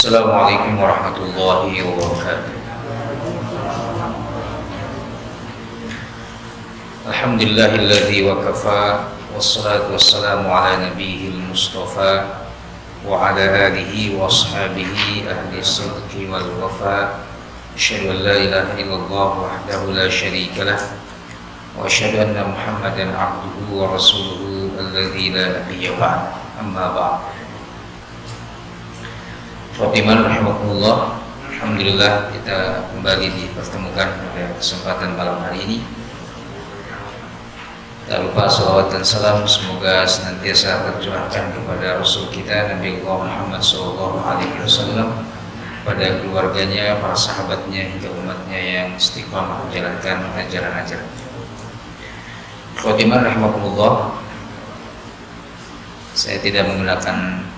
Assalamualaikum warahmatullahi wabarakatuh. Alhamdulillahilladzi wa kafa wassalatu wassalamu ala nabiyil mustafa wa ala alihi wa ashabihi ahli sidqi wal wafa. Asyhadu an la ilaha illallah wahdahu la syarika lah wa asyhadu anna Muhammadan abduhu wa rasuluhu alladzi la nabiyya ba'd. Amma ba'd. Fatimah rahimakumullah. Alhamdulillah kita kembali dipertemukan pada kesempatan malam hari ini. Tak lupa salawat dan salam semoga senantiasa tercurahkan kepada Rasul kita Nabi Muhammad SAW, pada keluarganya, para sahabatnya hingga umatnya yang istiqamah menjalankan ajaran-ajaran. Fatimah rahimakumullah. Saya tidak menggunakan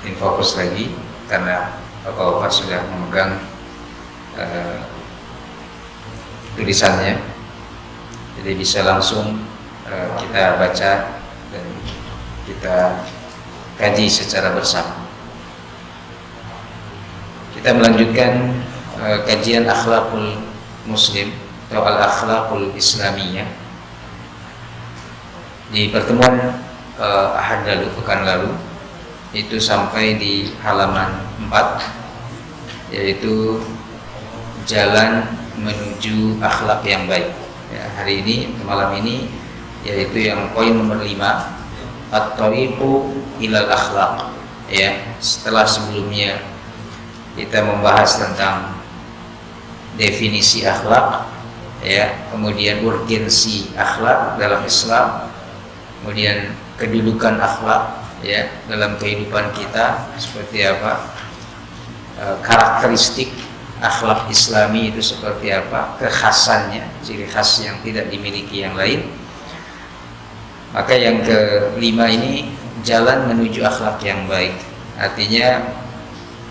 infokus lagi karena Bapak-bapak sudah memegang tulisannya, jadi bisa langsung kita baca dan kita kaji secara bersama. Kita melanjutkan kajian akhlakul muslim atau al-akhlakul islamiyah di pertemuan ahad lalu, pekan lalu, itu sampai di halaman 4, yaitu jalan menuju akhlak yang baik. Ya, hari ini, malam ini, yaitu yang poin nomor 5, at-thariqu ilal akhlaq. Ya, setelah sebelumnya kita membahas tentang definisi akhlak, ya, kemudian urgensi akhlak dalam Islam, kemudian kedudukan akhlak, ya, dalam kehidupan kita seperti apa, karakteristik akhlak Islami itu seperti apa, kekhasannya, ciri khas yang tidak dimiliki yang lain. Maka yang kelima ini jalan menuju akhlak yang baik, artinya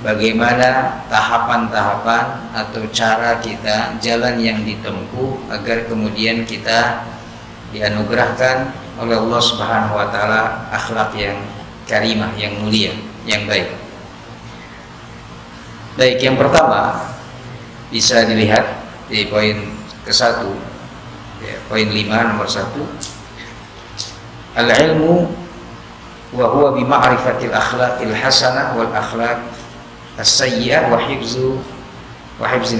bagaimana tahapan-tahapan atau cara kita, jalan yang ditempuh agar kemudian kita dianugerahkan oleh Allah Subhanahu wa taala akhlak yang karimah, yang mulia, yang baik. Baik, yang pertama bisa dilihat di poin ke-1, ya, poin 5 nomor 1. Al-ilmu wa huwa bi ma'rifatil akhlaqil hasanah wal akhlaq as-sayyi'ah wa hifzil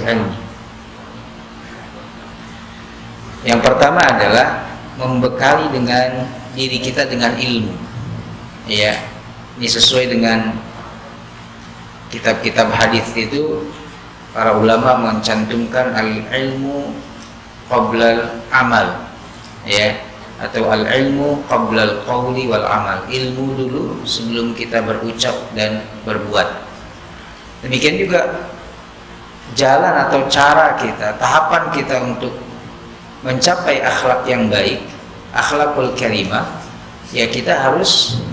ilmi. Yang pertama adalah membekali dengan diri kita dengan ilmu. Ya, ini sesuai dengan kitab-kitab hadis itu, para ulama mencantumkan al-ilmu qabla al-amal, ya, atau al-ilmu qabla al-qawli wal amal. Ilmu dulu sebelum kita berucap dan berbuat. Demikian juga jalan atau cara kita, tahapan kita untuk mencapai akhlak yang baik, akhlakul karimah, ya kita harus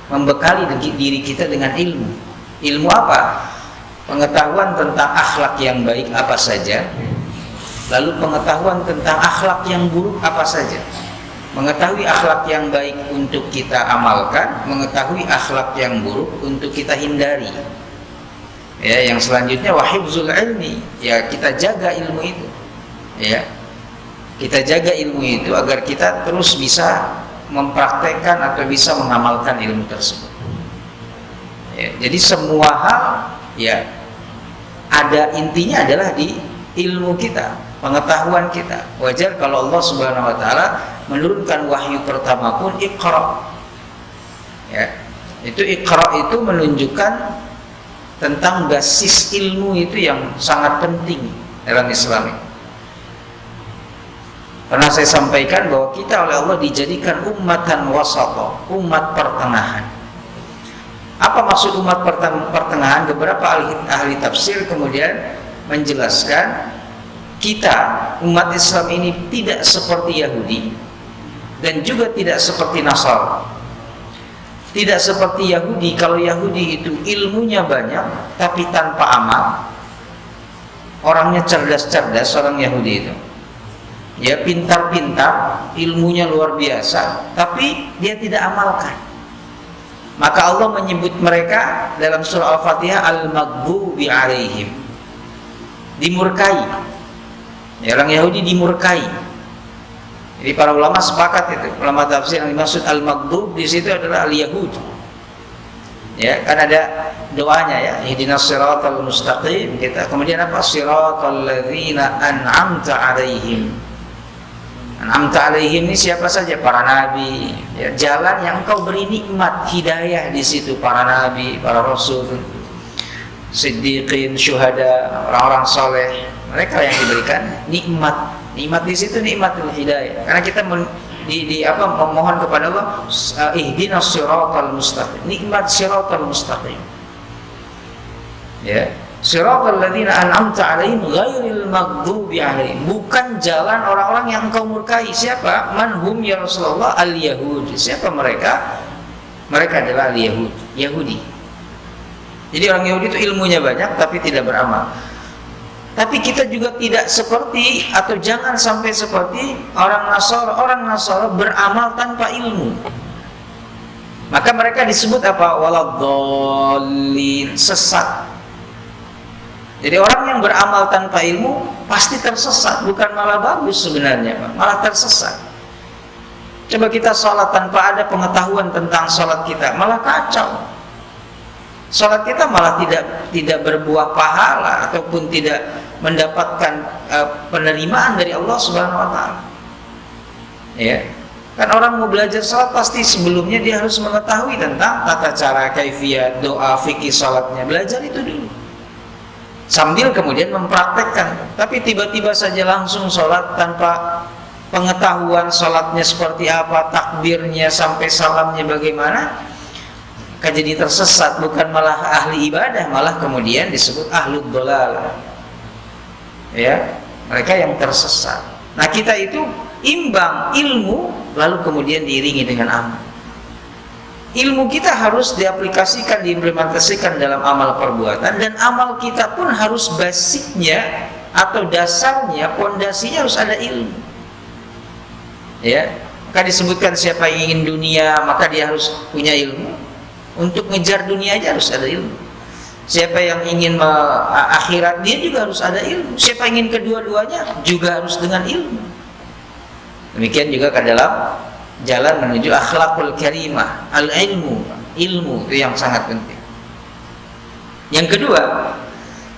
membekali diri kita dengan ilmu. Ilmu apa? Pengetahuan tentang akhlak yang baik apa saja, lalu pengetahuan tentang akhlak yang buruk apa saja. Mengetahui akhlak yang baik untuk kita amalkan, mengetahui akhlak yang buruk untuk kita hindari. Ya, yang selanjutnya wahibzul ilmi, ya kita jaga ilmu itu. Ya, kita jaga ilmu itu agar kita terus bisa mempraktekkan atau bisa mengamalkan ilmu tersebut. Ya, jadi semua hal, ya, ada intinya adalah di ilmu kita, pengetahuan kita. Wajar kalau Allah Subhanahu wa taala menurunkan wahyu pertama pun Iqra. Ya, itu Iqra itu menunjukkan tentang basis ilmu itu yang sangat penting dalam Islam. Pernah saya sampaikan bahwa kita oleh Allah dijadikan ummatan wasata, umat pertengahan. Apa maksud umat pertengahan? Beberapa ahli tafsir kemudian menjelaskan, kita umat Islam ini tidak seperti Yahudi dan juga tidak seperti Nasara. Tidak seperti Yahudi. Kalau Yahudi itu ilmunya banyak tapi tanpa amal. Orangnya cerdas-cerdas orang Yahudi itu, ya, pintar-pintar, ilmunya luar biasa, tapi dia tidak amalkan. Maka Allah menyebut mereka dalam surah Al-Fatihah al-maghdubi alaihim, dimurkai. Ya, orang Yahudi dimurkai. Jadi para ulama sepakat itu, ulama tafsir yang dimaksud al-maghdub di situ adalah al-Yahud. Ya, kan ada doanya ya, ihdinas siratal mustaqim. Kita kemudian apa? Siratal ladzina an'amta alaihim. An'amta alaihim ini siapa saja? Para nabi. Ya, jalan yang engkau beri nikmat hidayah di situ, para nabi, para rasul, siddiqin, syuhada, orang-orang soleh. Mereka yang diberikan nikmat. Nikmat di situ nikmatul hidayah. Karena kita memohon kepada Allah, ihdinas siratal mustaqim. Nikmat siratal mustaqim. Ya, siratal ladzina an'amta 'alaihim ghairil maghdubi 'alaihim. Bukan jalan orang-orang yang engkau murkai. Siapa? Manhum ya Rasulullah? Al-Yahud. Siapa mereka? Mereka adalah al-Yahud, Yahudi. Jadi orang Yahudi itu ilmunya banyak tapi tidak beramal. Tapi kita juga tidak seperti, atau jangan sampai seperti orang Nasara. Orang Nasara beramal tanpa ilmu. Maka mereka disebut apa? Waladhdallin, sesat. Jadi orang yang beramal tanpa ilmu pasti tersesat, bukan malah bagus sebenarnya, malah tersesat. Coba kita sholat tanpa ada pengetahuan tentang sholat kita, malah kacau. Sholat kita malah tidak berbuah pahala ataupun tidak mendapatkan penerimaan dari Allah Subhanahu wa taala. Ya. Kan orang mau belajar sholat pasti sebelumnya dia harus mengetahui tentang tata cara, kaifiyat, doa, fikih sholatnya. Belajar itu dulu. Sambil kemudian mempraktekkan. Tapi tiba-tiba saja langsung sholat tanpa pengetahuan sholatnya seperti apa, takbirnya sampai salamnya bagaimana, maka jadi tersesat, bukan malah ahli ibadah, malah kemudian disebut ahlud dhalal. Ya, mereka yang tersesat. Nah, kita itu imbang ilmu lalu kemudian diiringi dengan amal. Ilmu kita harus diaplikasikan, diimplementasikan dalam amal perbuatan, dan amal kita pun harus basicnya atau dasarnya, pondasinya harus ada ilmu. Ya, maka disebutkan siapa yang ingin dunia maka dia harus punya ilmu. Untuk ngejar dunia aja harus ada ilmu. Siapa yang ingin akhirat dia juga harus ada ilmu. Siapa yang ingin kedua-duanya juga harus dengan ilmu. Demikian juga ke dalam jalan menuju akhlakul karimah, al-ilmu, ilmu itu yang sangat penting. Yang kedua,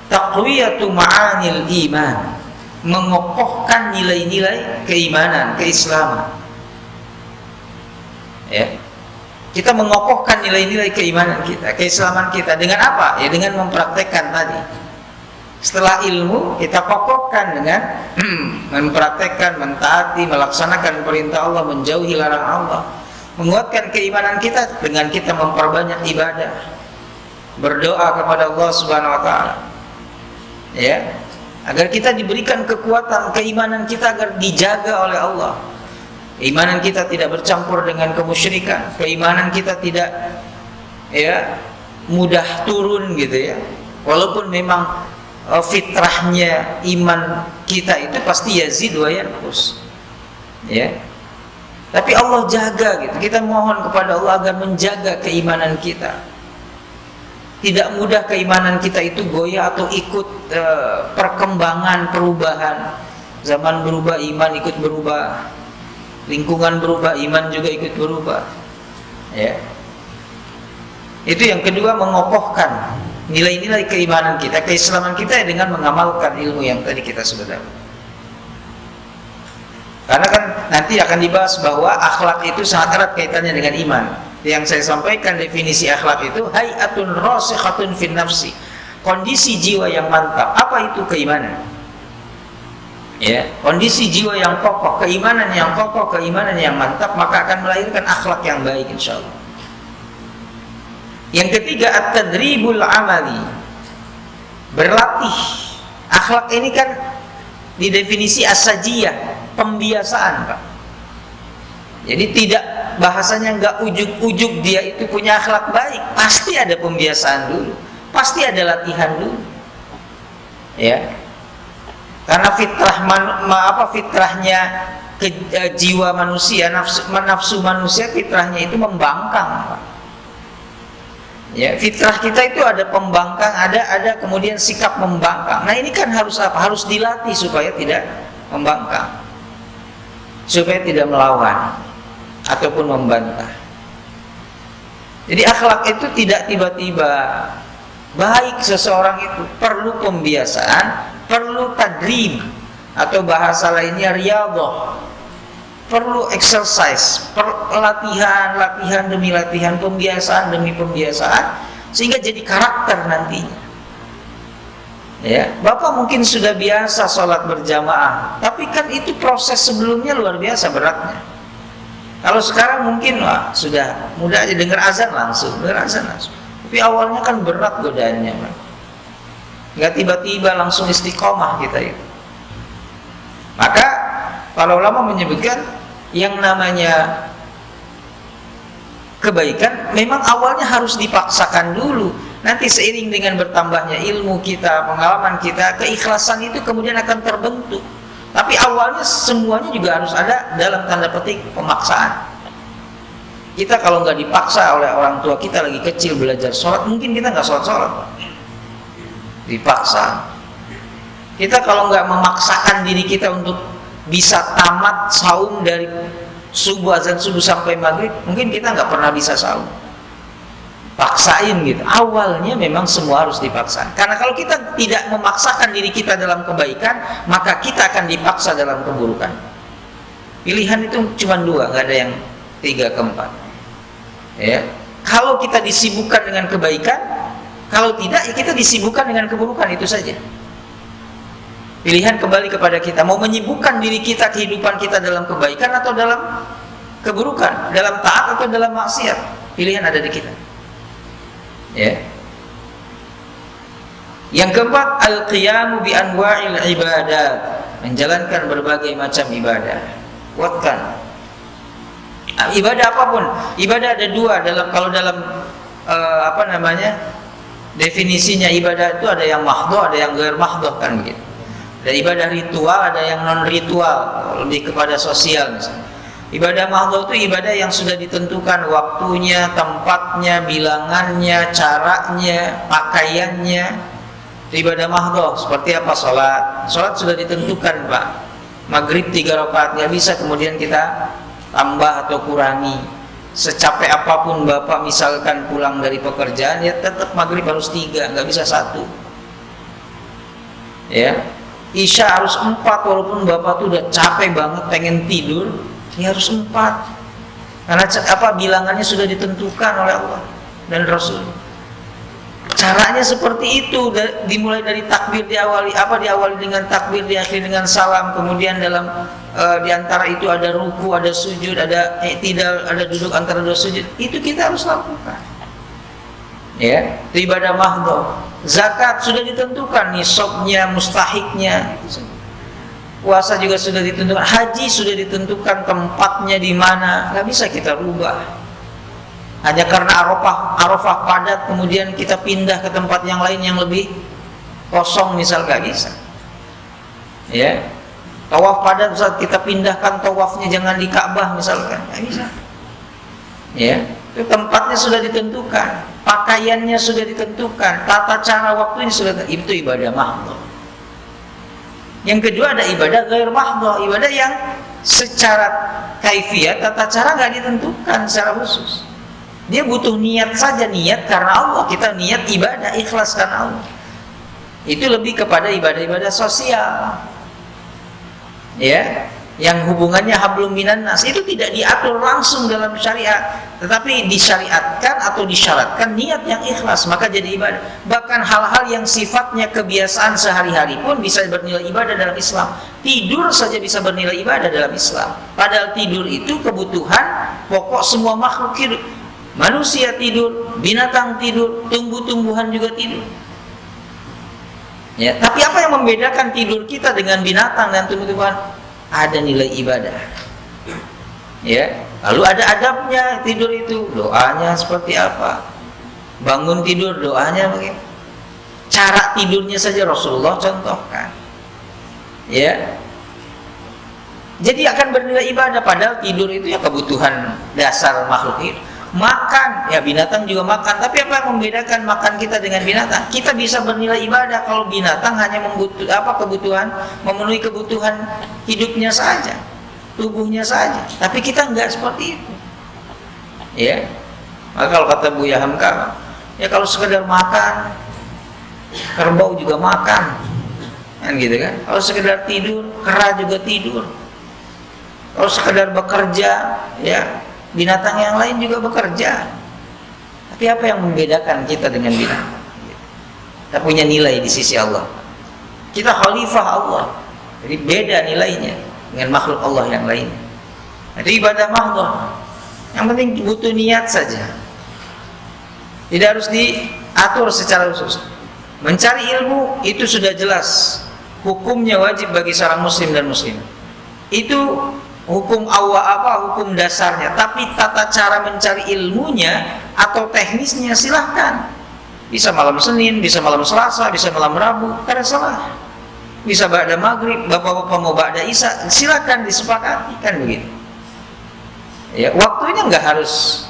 taqwiyatu ma'anil iman, mengokohkan nilai-nilai keimanan, keislaman. Ya. Kita mengokohkan nilai-nilai keimanan kita, keislaman kita dengan apa? Ya dengan mempraktekkan tadi. Setelah ilmu kita kokohkan dengan mempraktekkan, mentaati, melaksanakan perintah Allah, menjauhi larangan Allah. Menguatkan keimanan kita dengan kita memperbanyak ibadah, berdoa kepada Allah Subhanahu wa taala. Ya, agar kita diberikan kekuatan keimanan kita agar dijaga oleh Allah. Keimanan kita tidak bercampur dengan kemusyrikan, keimanan kita tidak mudah turun gitu ya. Walaupun memang fitrahnya iman kita itu pasti yazid wa yanqus. Ya. Tapi Allah jaga gitu. Kita mohon kepada Allah agar menjaga keimanan kita. Tidak mudah keimanan kita itu goyah atau ikut perkembangan, perubahan. Zaman berubah, iman ikut berubah. Lingkungan berubah, iman juga ikut berubah. Ya. Itu yang kedua, mengokohkan nilai-nilai keimanan kita, keislaman kita dengan mengamalkan ilmu yang tadi kita sebutkan. Karena kan nanti akan dibahas bahwa akhlak itu sangat erat kaitannya dengan iman. Yang saya sampaikan definisi akhlak itu hayatun rasikhatun fin nafsi, kondisi jiwa yang mantap. Apa itu keimanan? Ya, kondisi jiwa yang kokoh, keimanan yang kokoh, keimanan yang mantap, maka akan melahirkan akhlak yang baik insyaallah. Yang ketiga, at-tadribul amali, berlatih. Akhlak ini kan didefinisi as-sajiyah, pembiasaan, Pak. Jadi tidak, bahasanya nggak ujuk-ujuk dia itu punya akhlak baik, pasti ada pembiasaan dulu, pasti ada latihan dulu. Ya. Karena fitrahnya jiwa manusia, nafsu manusia, fitrahnya itu membangkang, Pak. Ya, fitrah kita itu ada pembangkang, ada kemudian sikap membangkang. Nah, ini kan harus apa? Harus dilatih supaya tidak membangkang, supaya tidak melawan ataupun membantah. Jadi akhlak itu tidak tiba-tiba. Baik seseorang itu perlu pembiasaan, perlu tadrib, atau bahasa lainnya riyadhah, perlu exercise, latihan demi latihan, pembiasaan demi pembiasaan, sehingga jadi karakter nantinya. Ya, Bapak mungkin sudah biasa sholat berjamaah, tapi kan itu proses sebelumnya luar biasa beratnya. Kalau sekarang mungkin sudah mudah aja dengar azan langsung. Tapi awalnya kan berat godaannya, nggak tiba-tiba langsung istiqomah kita itu. Maka para ulama menyebutkan yang namanya kebaikan memang awalnya harus dipaksakan dulu. Nanti seiring dengan bertambahnya ilmu kita, pengalaman kita, keikhlasan itu kemudian akan terbentuk. Tapi awalnya semuanya juga harus ada dalam tanda petik pemaksaan. Kita kalau nggak dipaksa oleh orang tua kita lagi kecil belajar sholat, mungkin kita nggak sholat. Dipaksa. Kita kalau nggak memaksakan diri kita untuk bisa tamat saum dari azan subuh sampai maghrib, mungkin kita nggak pernah bisa saum. Paksain gitu. Awalnya memang semua harus dipaksa. Karena kalau kita tidak memaksakan diri kita dalam kebaikan, maka kita akan dipaksa dalam keburukan. Pilihan itu cuma dua, nggak ada yang 3 ke 4. Ya, kalau kita disibukkan dengan kebaikan, kalau tidak ya kita disibukkan dengan keburukan, itu saja. Pilihan kembali kepada kita, mau menyibukkan diri kita, kehidupan kita dalam kebaikan atau dalam keburukan, dalam taat atau dalam maksiat. Pilihan ada di kita. Ya. Yang keempat, al-qiyamu bi anwa'il ibadat, menjalankan berbagai macam ibadah. Kuatkan ibadah apapun. Ibadah ada dua dalam definisinya. Ibadah itu ada yang mahdhah, ada yang ghair mahdhah, kan begitu. Ada ibadah ritual, ada yang non ritual, lebih kepada sosial misalnya. Ibadah mahdhah itu ibadah yang sudah ditentukan waktunya, tempatnya, bilangannya, caranya, pakaiannya. Itu ibadah mahdhah. Seperti apa? Salat sudah ditentukan, Pak. Maghrib 3 rakaat, nggak bisa kemudian kita tambah atau kurangi. Secapek apapun Bapak misalkan pulang dari pekerjaan, ya tetap maghrib harus 3, nggak bisa 1. Ya, Isya harus 4, walaupun Bapak tuh udah capek banget pengen tidur, ya harus 4. Karena bilangannya sudah ditentukan oleh Allah dan Rasul. Caranya seperti itu, dimulai dari takbir, diawali dengan takbir, diakhiri dengan salam, kemudian dalam di antara itu ada ruku, ada sujud, ada i'tidal, ada duduk antara dua sujud. Itu kita harus lakukan. Ya, itu ibadah mahdhah. Zakat sudah ditentukan nisabnya, mustahiknya. Puasa juga sudah ditentukan, haji sudah ditentukan tempatnya di mana, nggak bisa kita rubah. Hanya karena Arafah padat kemudian kita pindah ke tempat yang lain yang lebih kosong misal, gak bisa. Ya, tawaf padat saat kita pindahkan tawafnya jangan di Ka'bah misalkan, gak bisa. Ya, itu tempatnya sudah ditentukan, pakaiannya sudah ditentukan, tata cara waktunya sudah, itu ibadah mahdhah. Yang kedua ada ibadah ghair mahdhah, ibadah yang secara kaifiyat tata cara nggak ditentukan secara khusus. Dia butuh niat saja, niat karena Allah. Kita niat ibadah, ikhlas karena Allah. Itu lebih kepada ibadah-ibadah sosial. Ya, yang hubungannya hablum minan nas, itu tidak diatur langsung dalam syariat, tetapi disyariatkan atau disyaratkan niat yang ikhlas, maka jadi ibadah. Bahkan hal-hal yang sifatnya kebiasaan sehari-hari pun bisa bernilai ibadah dalam Islam. Tidur saja bisa bernilai ibadah dalam Islam. Padahal tidur itu kebutuhan pokok semua makhluk hidup. Manusia tidur, binatang tidur, tumbuh-tumbuhan juga tidur. Ya, tapi apa yang membedakan tidur kita dengan binatang dan tumbuh-tumbuhan? Ada nilai ibadah. Ya, lalu ada adabnya tidur itu, doanya seperti apa? Bangun tidur doanya bagaimana? Cara tidurnya saja Rasulullah contohkan. Ya. Jadi akan bernilai ibadah, padahal tidur itu ya kebutuhan dasar makhluk hidup. Makan, ya binatang juga makan. Tapi apa yang membedakan makan kita dengan binatang? Kita bisa bernilai ibadah kalau binatang hanya memenuhi kebutuhan hidupnya saja, tubuhnya saja. Tapi kita enggak seperti itu. Ya. Maka kalau kata Buya Hamka, ya kalau sekedar makan, kerbau juga makan. Kan gitu kan? Kalau sekedar tidur, kera juga tidur. Kalau sekedar bekerja, ya binatang yang lain juga bekerja. Tapi apa yang membedakan kita dengan binatang? Kita punya nilai di sisi Allah. Kita khalifah Allah. Jadi beda nilainya dengan makhluk Allah yang lainnya. Itu ibadah mahdhah. Yang penting butuh niat saja. Tidak harus diatur secara khusus. Mencari ilmu itu sudah jelas. Hukumnya wajib bagi seorang muslim dan muslimah. Itu hukum hukum dasarnya. Tapi tata cara mencari ilmunya atau teknisnya silahkan. Bisa malam Senin, bisa malam Selasa, bisa malam Rabu, tidak salah. Bisa ba'da maghrib, bapak-bapak mau ba'da isya, silahkan disepakati, kan begitu. Ya, waktunya nggak harus,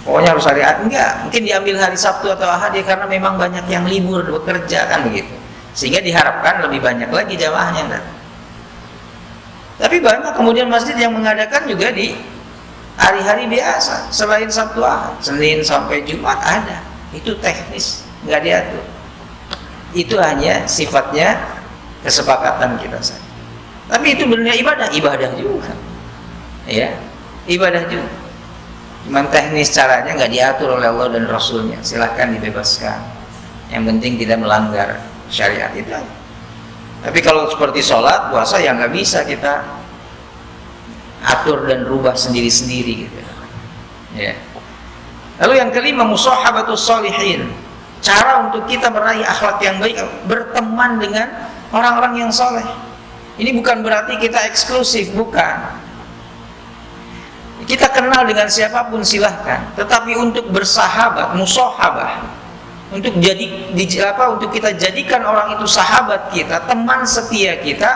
pokoknya harus hari Ahad, enggak. Mungkin diambil hari Sabtu atau Ahad ya, karena memang banyak yang libur bekerja, kan begitu. Sehingga diharapkan lebih banyak lagi jamaahnya. Tapi banyak kemudian masjid yang mengadakan juga di hari-hari biasa, selain Sabtu Ahad, Senin sampai Jumat ada. Itu teknis, nggak diatur. Itu hanya sifatnya kesepakatan kita saja. Tapi itu benar ibadah juga. Ya, ibadah juga. Cuman teknis caranya nggak diatur oleh Allah dan Rasulnya. Silahkan dibebaskan. Yang penting tidak melanggar syariat itu. Tapi kalau seperti sholat, puasa, ya nggak bisa kita atur dan rubah sendiri-sendiri gitu. Ya. Lalu yang kelima, musahabatus sholihin. Cara untuk kita meraih akhlak yang baik, berteman dengan orang-orang yang soleh. Ini bukan berarti kita eksklusif, bukan. Kita kenal dengan siapapun silahkan, tetapi untuk bersahabat, musahabah, untuk kita jadikan orang itu sahabat kita, teman setia kita,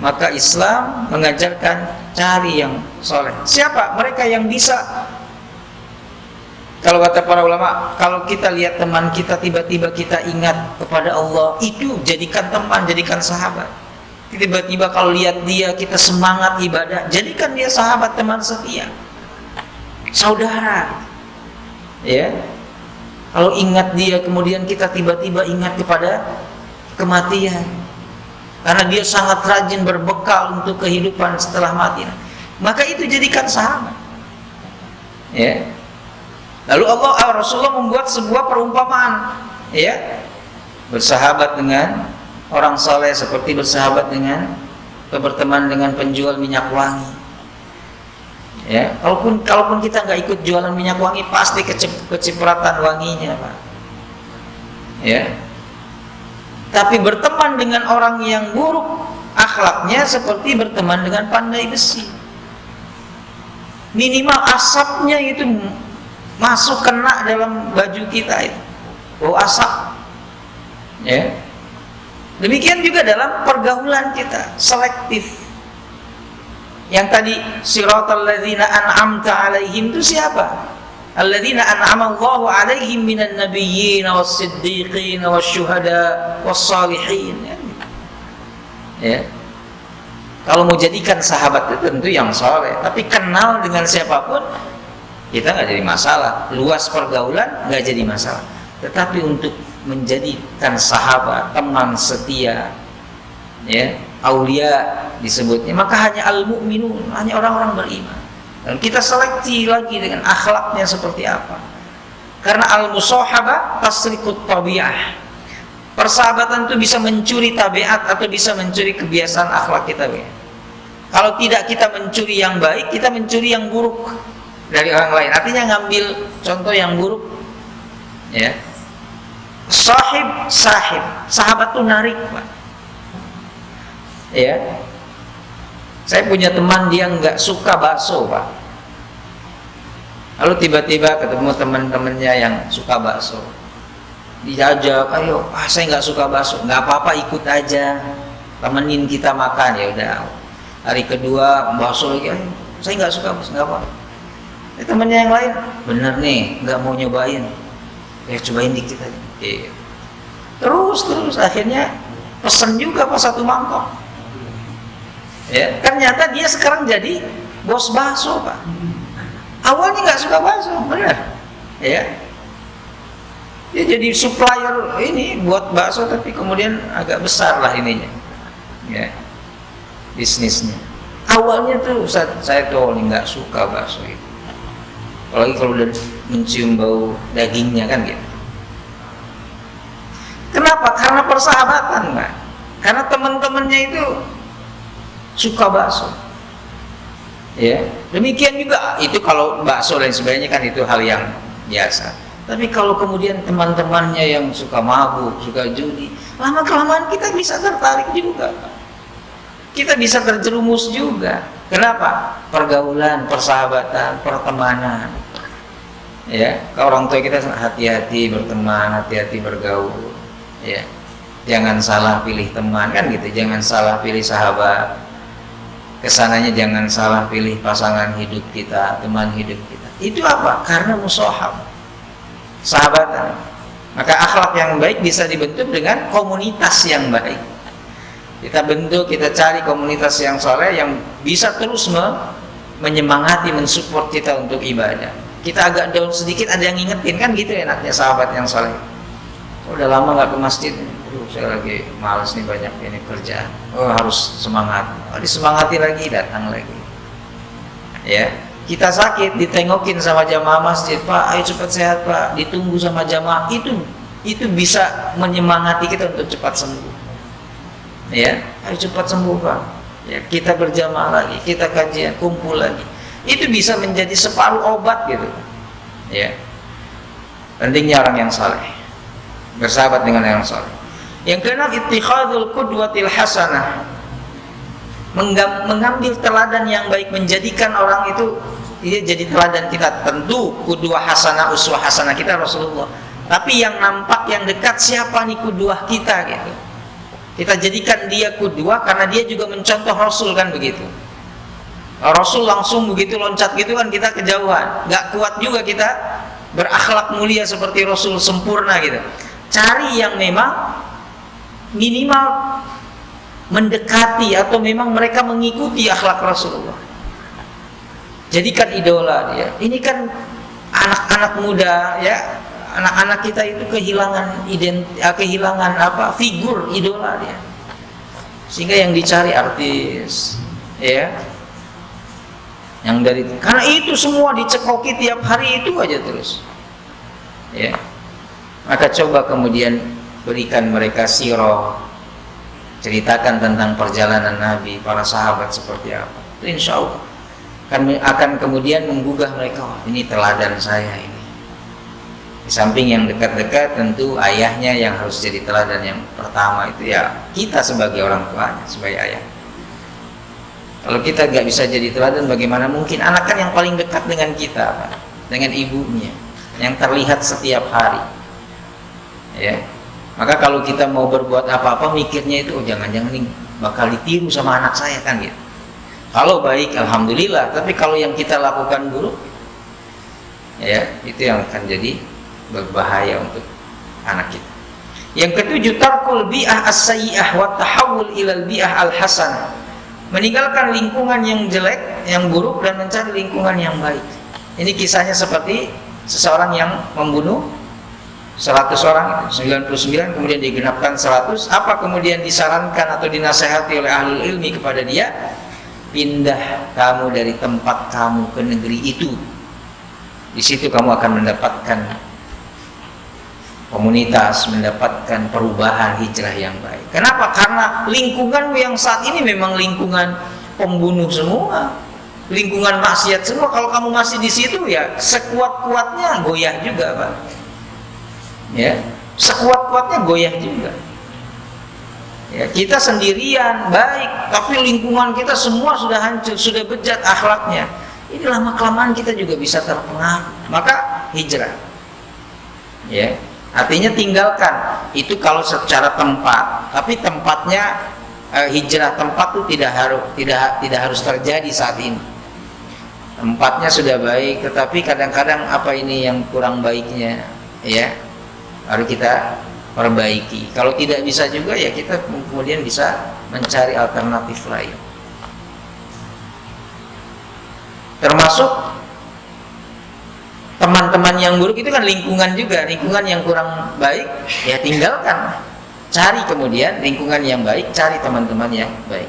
maka Islam mengajarkan cari yang soleh. Siapa? Mereka yang bisa. Kalau kata para ulama, kalau kita lihat teman kita tiba-tiba kita ingat kepada Allah, itu jadikan teman, jadikan sahabat. Tiba-tiba kalau lihat dia kita semangat ibadah, jadikan dia sahabat, teman setia, saudara. Ya. Kalau ingat dia kemudian kita tiba-tiba ingat kepada kematian, karena dia sangat rajin berbekal untuk kehidupan setelah mati, maka itu jadikan sahabat. Ya. Lalu Rasulullah membuat sebuah perumpamaan, ya, bersahabat dengan orang soleh seperti bersahabat dengan berteman dengan penjual minyak wangi. Ya, kalaupun kita nggak ikut jualan minyak wangi, pasti kecipratan wanginya, Pak. Ya. Tapi berteman dengan orang yang buruk akhlaknya seperti berteman dengan pandai besi. Minimal asapnya itu masuk kena dalam baju kita itu, bau asap. Ya. Demikian juga dalam pergaulan kita, selektif. Yang tadi siratal ladzina an'amta 'alaihim itu siapa? Alladzina an'ama Allahu 'alaihim minan nabiyyin was-siddiqin wasyuhada was-shalihin. Ya. Kalau mau jadikan sahabat itu tentu yang saleh, tapi kenal dengan siapapun kita nggak jadi masalah. Luas pergaulan nggak jadi masalah. Tetapi untuk menjadikan sahabat, teman setia, ya, aulia disebutnya, maka hanya al-mu'minun, hanya orang-orang beriman. Dan kita seleksi lagi dengan akhlaknya seperti apa. Karena al-musahabah tasriqut tabi'ah. Persahabatan itu bisa mencuri tabiat atau bisa mencuri kebiasaan akhlak kita. Kalau tidak kita mencuri yang baik, kita mencuri yang buruk dari orang lain. Artinya ngambil contoh yang buruk. Ya. Sahib, sahabat itu narik, Pak. Ya. Saya punya teman dia nggak suka bakso, Pak. Lalu tiba-tiba ketemu teman-temannya yang suka bakso. Diajak, ayo, saya nggak suka bakso, nggak apa-apa, ikut aja, temenin kita makan. Ya udah. Hari kedua bakso lagi, ayo, saya nggak suka bakso, nggak apa-apa. Temannya yang lain, bener nih, nggak mau nyobain, ya cobain dikit aja. Terus akhirnya pesen juga pas satu mangkok. Ya, ternyata dia sekarang jadi bos bakso, Pak. Awalnya nggak suka bakso, benar. Ya, dia jadi supplier ini buat bakso, tapi kemudian agak besar lah ininya, ya, bisnisnya. Awalnya tuh saya tuh nggak suka bakso itu, apalagi kalau udah mencium bau dagingnya kan gitu. Kenapa? Karena persahabatan, Pak. Karena teman-temannya itu suka bakso. Ya, demikian juga itu kalau bakso dan sebagainya kan itu hal yang biasa. Tapi kalau kemudian teman-temannya yang suka mabuk, suka judi, lama-kelamaan kita bisa tertarik juga, Pak. Kita bisa terjerumus juga. Kenapa? Pergaulan, persahabatan, pertemanan. Ya, ke orang tua kita hati-hati berteman, hati-hati bergaul. Ya, jangan salah pilih teman kan gitu, jangan salah pilih sahabat. Kesananya jangan salah pilih pasangan hidup kita, teman hidup kita. Itu apa? Karena musahab, sahabatan. Maka akhlak yang baik bisa dibentuk dengan komunitas yang baik. Kita bentuk, kita cari komunitas yang soleh yang bisa terus menyemangati, mensupport kita untuk ibadah. Kita agak down sedikit, ada yang ngingetin kan gitu enaknya sahabat yang soleh. Udah lama nggak ke masjid, saya lagi malas nih, banyak ini kerjaan. Oh, harus semangat. Oh, disemangati lagi, datang lagi. Ya, kita sakit ditengokin sama jamaah masjid, Pak, ayo cepat sehat Pak, ditunggu sama jamaah, itu bisa menyemangati kita untuk cepat sembuh. Ya, ayo cepat sembuh Pak. Ya, kita berjamaah lagi, kita kajian, kumpul lagi. Itu bisa menjadi separuh obat gitu. Ya, pentingnya orang yang saleh, bersahabat dengan yang saleh. Yang keenam, ittikhadul qudwatil hasanah, mengambil teladan yang baik, menjadikan orang itu dia jadi teladan kita. Tentu qudwah hasanah, uswah hasanah kita Rasulullah, tapi yang nampak, yang dekat, siapa nih qudwah kita gitu. Kita jadikan dia qudwah karena dia juga mencontoh Rasul kan begitu. Rasul langsung begitu loncat gitu kan, kita kejauhan, nggak kuat juga kita berakhlak mulia seperti Rasul, sempurna gitu. Cari yang memang minimal mendekati atau memang mereka mengikuti akhlak Rasulullah. Jadikan idola dia. Ini kan anak-anak muda ya, anak-anak kita itu kehilangan figur idola dia. Sehingga yang dicari artis ya. Yang dari karena itu semua dicekoki tiap hari itu aja terus. Ya. Maka coba kemudian berikan mereka sirah, ceritakan tentang perjalanan Nabi, para sahabat seperti apa. Itu insya Allah akan kemudian menggugah mereka, oh, ini teladan saya ini. Di samping yang dekat-dekat, tentu ayahnya yang harus jadi teladan yang pertama itu ya kita sebagai orang tuanya, sebagai ayah. Kalau kita nggak bisa jadi teladan, bagaimana mungkin? Anak kan yang paling dekat dengan kita, Pak, dengan ibunya, yang terlihat setiap hari. Ya. Maka kalau kita mau berbuat apa-apa, mikirnya itu, oh, jangan-jangan ini bakal ditiru sama anak saya kan gitu. Kalau baik, alhamdulillah. Tapi kalau yang kita lakukan buruk, ya itu yang akan jadi berbahaya untuk anak kita. Yang ketujuh, tarkul bi'ah as-sayyi'ah wa tahawul ilal bi'ah al-hasanah. Meninggalkan lingkungan yang jelek, yang buruk, dan mencari lingkungan yang baik. Ini kisahnya seperti seseorang yang membunuh 100 orang, 99 kemudian digenapkan 100. Apa kemudian disarankan atau dinasehati oleh ahlul ilmi kepada dia? Pindah kamu dari tempat kamu ke negeri itu. Di situ kamu akan mendapatkan komunitas, mendapatkan perubahan, hijrah yang baik. Kenapa? Karena lingkunganmu yang saat ini memang lingkungan pembunuh semua, lingkungan maksiat semua. Kalau kamu masih di situ ya sekuat-kuatnya goyah juga, Pak. Ya, sekuat-kuatnya goyah juga. Ya, kita sendirian baik, tapi lingkungan kita semua sudah hancur, sudah bejat akhlaknya. Ini lama-kelamaan kita juga bisa terpengaruh. Maka hijrah. Ya, artinya tinggalkan itu kalau secara tempat, tapi tempatnya hijrah tempat itu tidak harus terjadi saat ini. Empatnya sudah baik, tetapi kadang-kadang apa ini yang kurang baiknya, ya, harus kita perbaiki. Kalau tidak bisa juga, ya kita kemudian bisa mencari alternatif lain. Termasuk teman-teman yang buruk itu kan lingkungan juga, lingkungan yang kurang baik, ya tinggalkan. Cari kemudian lingkungan yang baik, cari teman-teman yang baik.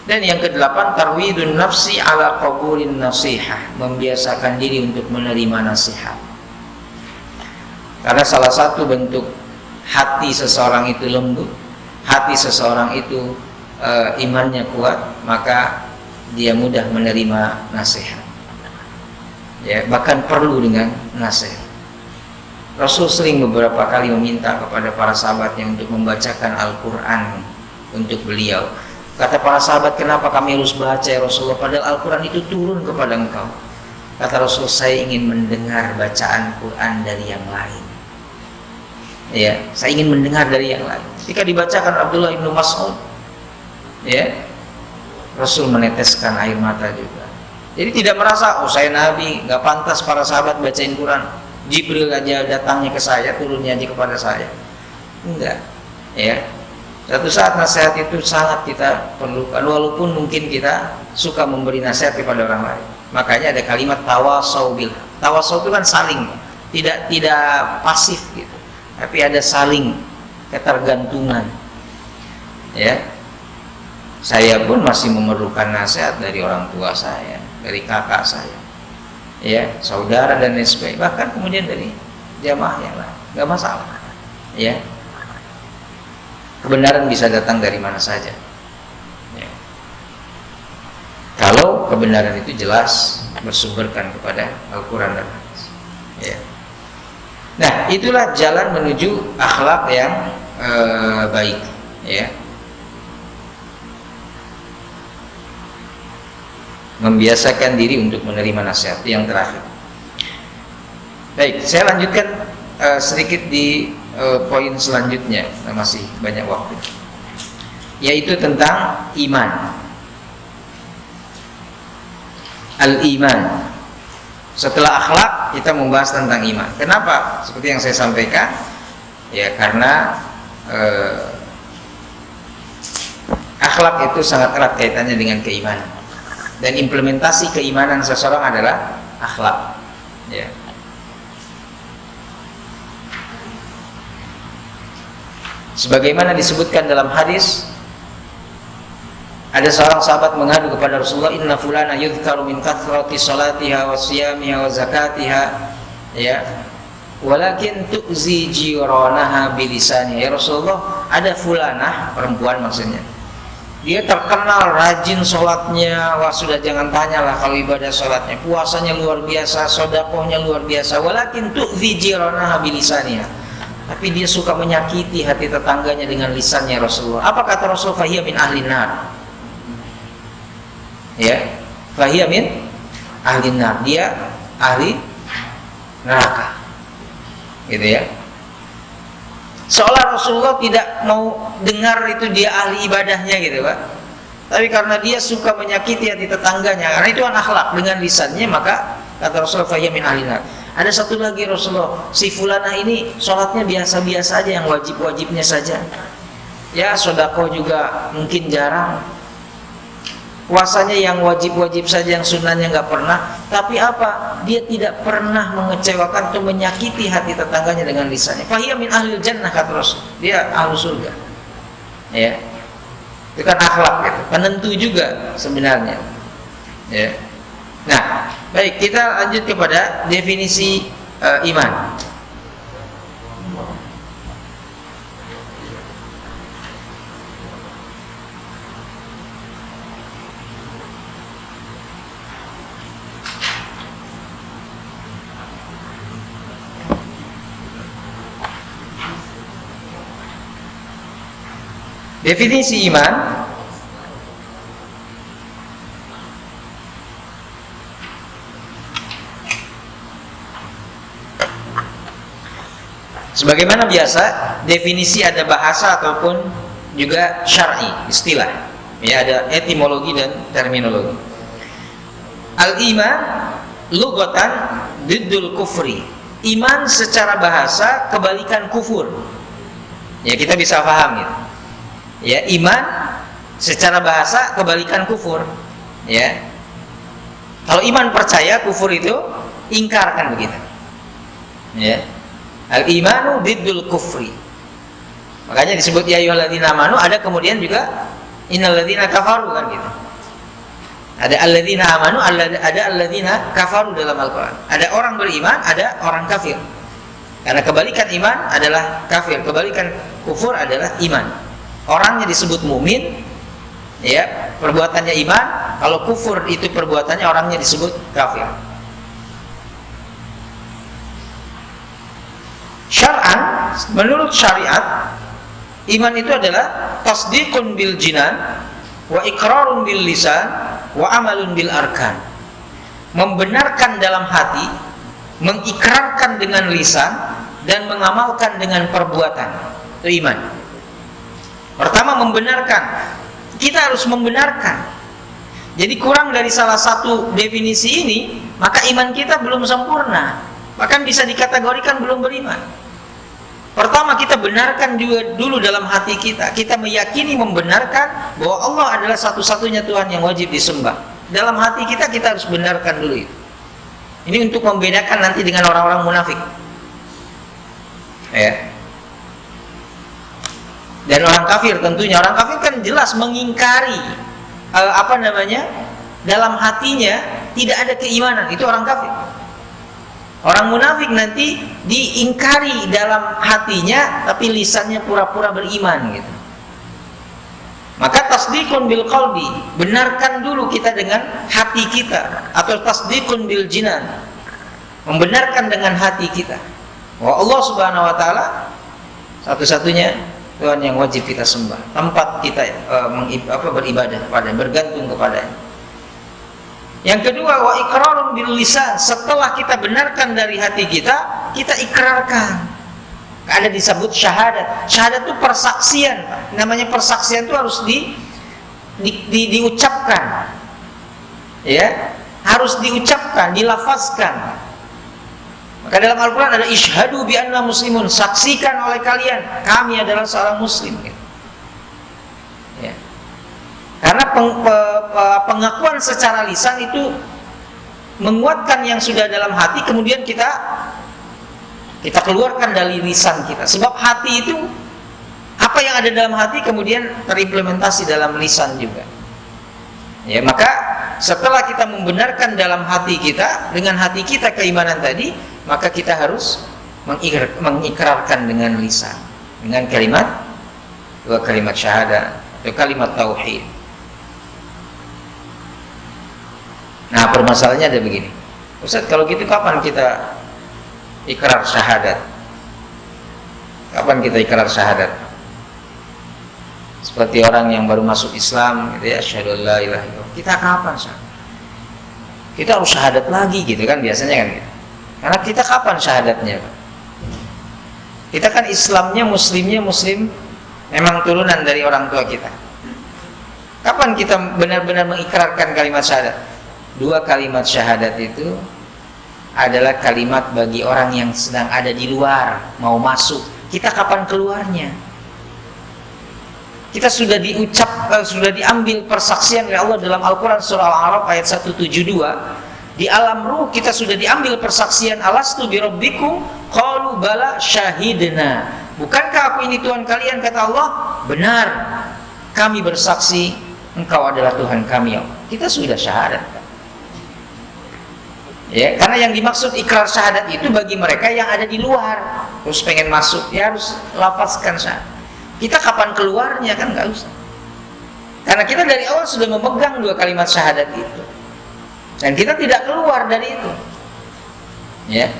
Dan yang kedelapan, tarwidun nafsi ala qabulin nasihah, membiasakan diri untuk menerima nasihat. Karena salah satu bentuk hati seseorang itu lembut, hati seseorang itu imannya kuat, maka dia mudah menerima nasihat. Ya, bahkan perlu dengan nasihat. Rasul sering beberapa kali meminta kepada para sahabatnya untuk membacakan Al-Quran untuk beliau. Kata para sahabat, kenapa kami harus baca ya Rasulullah, padahal Al-Quran itu turun kepada engkau. Kata Rasul, saya ingin mendengar bacaan Quran dari yang lain. Ya, saya ingin mendengar dari yang lain. Ketika dibacakan Abdullah ibnu Mas'ud, ya, Rasul meneteskan air mata juga. Jadi tidak merasa, oh saya Nabi, nggak pantas para sahabat bacain Quran. Jibril aja datangnya ke saya, turunnya aja kepada saya. Enggak, ya. Satu saat nasihat itu sangat kita perlukan, walaupun mungkin kita suka memberi nasihat kepada orang lain. Makanya ada kalimat tawasau bil. Tawasau itu kan saling, tidak pasif gitu. Tapi ada saling ketergantungan. Ya. Saya pun masih memerlukan nasihat dari orang tua saya, dari kakak saya, ya, saudara dan lain sebagainya, bahkan kemudian dari jamaah yang lain, nggak masalah, ya. Kebenaran bisa datang dari mana saja, ya. Kalau kebenaran itu jelas bersumberkan kepada Al-Quran dan Hadis, ya. Nah, itulah jalan menuju akhlak yang baik, ya. Membiasakan diri untuk menerima nasihat. Yang terakhir, baik, saya lanjutkan sedikit di poin selanjutnya, masih banyak waktu, yaitu tentang iman. Al-iman. Setelah akhlak, kita membahas tentang iman. Kenapa? Seperti yang saya sampaikan, ya, karena akhlak itu sangat erat kaitannya dengan keimanan. Dan implementasi keimanan seseorang adalah akhlak, ya. Sebagaimana disebutkan dalam hadis, ada seorang sahabat mengadu kepada Rasulullah, inna fulana yudhkaru min kathrati salatiha wa siyamiha wa zakatiha, ya, walakin tu'zi jiranaha bilisaniha. Ya Rasulullah, ada fulanah, perempuan maksudnya, dia terkenal rajin sholatnya, wah sudah jangan tanyalah kalau ibadah sholatnya, puasanya luar biasa, sodakohnya luar biasa, walakin tu'zi jiranaha bilisaniha, tapi dia suka menyakiti hati tetangganya dengan lisannya. Rasulullah, apa kata Rasul? Fahiyya min ahli nar, ya, fahiyya min ahli nar, dia ahli neraka, gitu ya. Seolah Rasulullah tidak mau dengar itu dia ahli ibadahnya, gitu Pak. Tapi karena dia suka menyakiti hati tetangganya, karena itu akhlak dengan lisannya, maka kata Rasulullah fahiyya min ahli nar. Ada satu lagi Rasulullah, si fulanah ini sholatnya biasa-biasa aja, yang wajib-wajibnya saja, ya, sedekah juga mungkin jarang, puasanya yang wajib-wajib saja, yang sunnahnya nggak pernah. Tapi apa? Dia tidak pernah mengecewakan atau menyakiti hati tetangganya dengan lisannya. Fahiyya min ahlil jannah, kata Rasul, dia ahlu surga, ya. Itu kan akhlak, gitu. Penentu juga sebenarnya, ya. Nah, baik, kita lanjut kepada definisi iman. Definisi iman sebagaimana biasa, definisi ada bahasa ataupun juga syar'i, istilah, ya, ada etimologi dan terminologi. Al-iman lughatan diddul kufri. Iman secara bahasa kebalikan kufur. Ya, kita bisa paham gitu. Ya, iman secara bahasa kebalikan kufur. Ya. Kalau iman percaya, kufur itu ingkar, kan begitu. Ya. Al-imanu diddul kufri. Makanya disebut ya ayyuhalladzina amanu, ada kemudian juga innalladzina kafaru, kan gitu. Ada alladzina amanu, ada alladzina kafaru dalam Al-Qur'an. Ada orang beriman, ada orang kafir. Karena kebalikan iman adalah kafir, kebalikan kufur adalah iman. Orangnya disebut mumin, ya, perbuatannya iman. Kalau kufur itu perbuatannya, orangnya disebut kafir. Syar'an, menurut syariat, iman itu adalah tasdiqun bil jinan wa iqrarun bil lisan wa amalun bil arkan. Membenarkan dalam hati, mengikrarkan dengan lisan, dan mengamalkan dengan perbuatan. Itu iman. Pertama, membenarkan. Kita harus membenarkan. Jadi kurang dari salah satu definisi ini, maka iman kita belum sempurna. Bahkan bisa dikategorikan belum beriman. Pertama, kita benarkan dulu dalam hati kita. Kita meyakini, membenarkan bahwa Allah adalah satu-satunya Tuhan yang wajib disembah. Dalam hati kita, kita harus benarkan dulu itu. Ini untuk membedakan nanti dengan orang-orang munafik. Ya. Dan orang kafir tentunya. Orang kafir kan jelas mengingkari dalam hatinya tidak ada keimanan. Itu orang kafir. Orang munafik nanti diingkari dalam hatinya, tapi lisannya pura-pura beriman gitu. Maka tasdiqun bil qalbi, benarkan dulu kita dengan hati kita, atau tasdiqun bil jinan, membenarkan dengan hati kita bahwa Allah Subhanahu wa taala satu-satunya Tuhan yang wajib kita sembah, tempat kita beribadah kepada, bergantung kepada-Nya. Yang kedua, wa iqrarun bil lisan, setelah kita benarkan dari hati kita, kita ikrarkan. Ada disebut syahadat. Syahadat itu persaksian, Pak. Namanya persaksian itu harus diucapkan. Ya, harus diucapkan, dilafazkan. Maka dalam Al-Qur'an ada isyhadu bi anna muslimun, saksikan oleh kalian kami adalah seorang muslim. Ya. Karena pengakuan secara lisan itu menguatkan yang sudah dalam hati, kemudian kita keluarkan dari lisan kita. Sebab hati itu, apa yang ada dalam hati kemudian terimplementasi dalam lisan juga. Ya, maka setelah kita membenarkan dalam hati kita, dengan hati kita keimanan tadi, maka kita harus mengikrarkan dengan lisan, dengan kalimat syahadat atau kalimat tauhid. Nah, permasalahannya ada begini, Ustaz, kalau gitu kapan kita ikrar syahadat? Kapan kita ikrar syahadat? Seperti orang yang baru masuk Islam, gitu ya, asyhadu an la ilaha illallah. Kita kapan syahadat? Kita harus syahadat lagi gitu kan biasanya kan gitu. Karena kita kapan syahadatnya, Pak? Kita kan Islamnya, muslimnya muslim memang turunan dari orang tua kita. Kapan kita benar-benar mengikrarkan kalimat syahadat? Dua kalimat syahadat itu adalah kalimat bagi orang yang sedang ada di luar, mau masuk. Kita kapan keluarnya? Kita sudah sudah diambil persaksian oleh Allah dalam Al-Quran surah Al-A'raf ayat 172. Di alam ruh kita sudah diambil persaksian, alastu birabbikum qalu bala syahidna. Bukankah aku ini Tuhan kalian, kata Allah? Benar, kami bersaksi engkau adalah Tuhan kami, ya Allah. Kita sudah syahadat. Ya, karena yang dimaksud ikrar syahadat itu bagi mereka yang ada di luar, terus pengen masuk, ya harus lafazkan syahadat. Kita kapan keluarnya kan nggak usah. Karena kita dari awal sudah memegang dua kalimat syahadat itu, dan kita tidak keluar dari itu. Ya.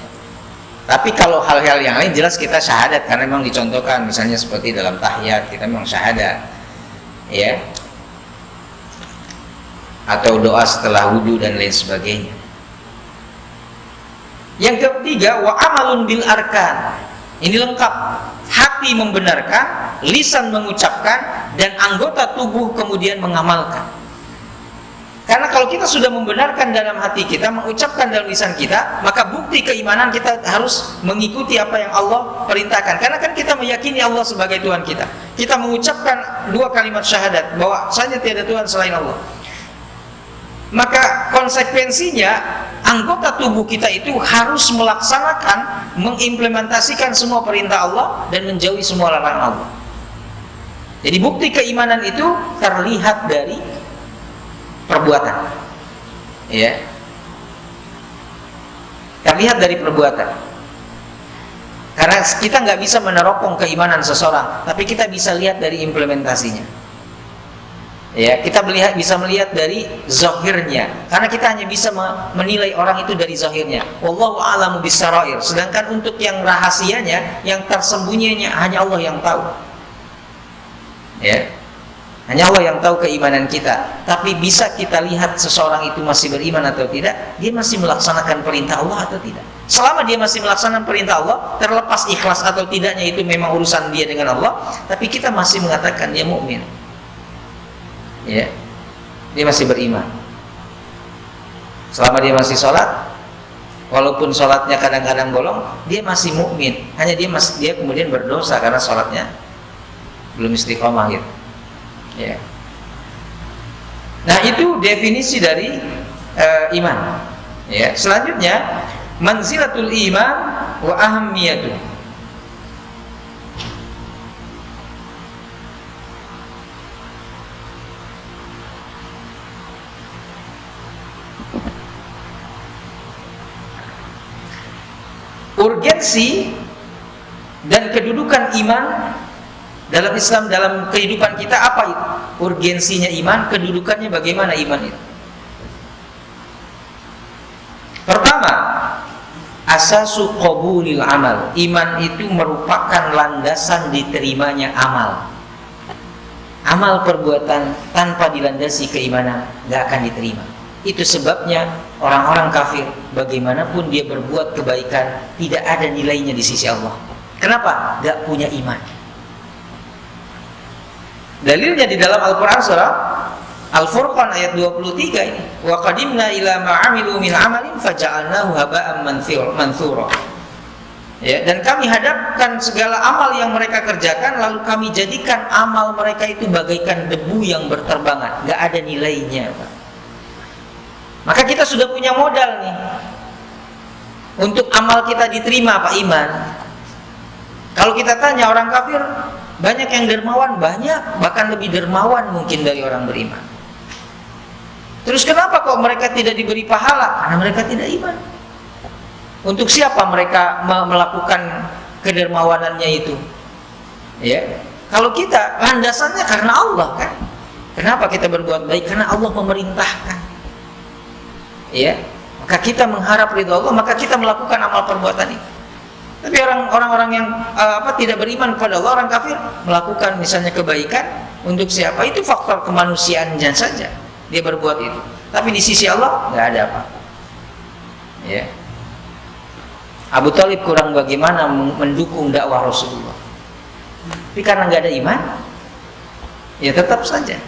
Tapi kalau hal-hal yang lain jelas kita syahadat karena memang dicontohkan, misalnya seperti dalam tahiyat kita memang syahadat, ya. Atau doa setelah wudu dan lain sebagainya. Yang ketiga, wa amalun bil arkan. Ini lengkap. Hati membenarkan, lisan mengucapkan, dan anggota tubuh kemudian mengamalkan. Karena kalau kita sudah membenarkan dalam hati kita, mengucapkan dalam lisan kita, maka bukti keimanan kita harus mengikuti apa yang Allah perintahkan. Karena kan kita meyakini Allah sebagai Tuhan kita. Kita mengucapkan 2 kalimat syahadat bahwa saja tiada Tuhan selain Allah. Maka konsekuensinya anggota tubuh kita itu harus melaksanakan, mengimplementasikan semua perintah Allah dan menjauhi semua larangan Allah. Jadi bukti keimanan itu terlihat dari perbuatan, ya, terlihat dari perbuatan. Karena kita nggak bisa meneropong keimanan seseorang, tapi kita bisa lihat dari implementasinya. Ya, kita bisa melihat dari zahirnya, karena kita hanya bisa menilai orang itu dari zahirnya. Wallahu a'lamu bissarair. Sedangkan untuk yang rahasianya, yang tersembunyinya hanya Allah yang tahu. Ya. Hanya Allah yang tahu keimanan kita. Tapi bisa kita lihat seseorang itu masih beriman atau tidak, dia masih melaksanakan perintah Allah atau tidak. Selama dia masih melaksanakan perintah Allah, terlepas ikhlas atau tidaknya itu memang urusan dia dengan Allah, tapi kita masih mengatakan dia mukmin. Ya, dia masih beriman. Selama dia masih sholat, walaupun sholatnya kadang-kadang bolong, dia masih mukmin. Hanya dia kemudian berdosa karena sholatnya belum istiqomah gitu. Ya. Nah, itu definisi dari iman. Ya. Selanjutnya, manzilatul iman wa ahammiyatuh. Urgensi dan kedudukan iman dalam Islam, dalam kehidupan kita apa itu? Urgensinya iman, kedudukannya bagaimana iman itu? Pertama, asasu qabulil amal. Iman itu merupakan landasan diterimanya amal. Amal perbuatan tanpa dilandasi keimanan gak akan diterima. Itu sebabnya orang-orang kafir bagaimanapun dia berbuat kebaikan tidak ada nilainya di sisi Allah. Kenapa? Gak punya iman. Dalilnya di dalam Al-Quran surah Al-Furqan ayat 23 ini. Wa qadimna ila ma'amilu min amalin faja'alnahu haba'an manthura. Ya, dan kami hadapkan segala amal yang mereka kerjakan, lalu kami jadikan amal mereka itu bagaikan debu yang berterbangan, gak ada nilainya, Pak. Maka kita sudah punya modal nih untuk amal kita diterima, Pak, iman. Kalau kita tanya orang kafir, banyak yang dermawan, banyak, bahkan lebih dermawan mungkin dari orang beriman. Terus kenapa kok mereka tidak diberi pahala? Karena mereka tidak iman. Untuk siapa mereka melakukan kedermawanannya itu? Ya, kalau kita landasannya karena Allah kan. Kenapa kita berbuat baik? Karena Allah memerintahkan. Ya, maka kita mengharap ridha Allah, maka kita melakukan amal perbuatan itu. Tapi orang-orang yang tidak beriman kepada Allah, orang kafir, melakukan misalnya kebaikan untuk siapa? Itu faktor kemanusiaannya saja dia berbuat itu. Tapi di sisi Allah nggak ada apa. Ya. Abu Thalib kurang bagaimana mendukung dakwah Rasulullah. Tapi karena nggak ada iman, ya tetap saja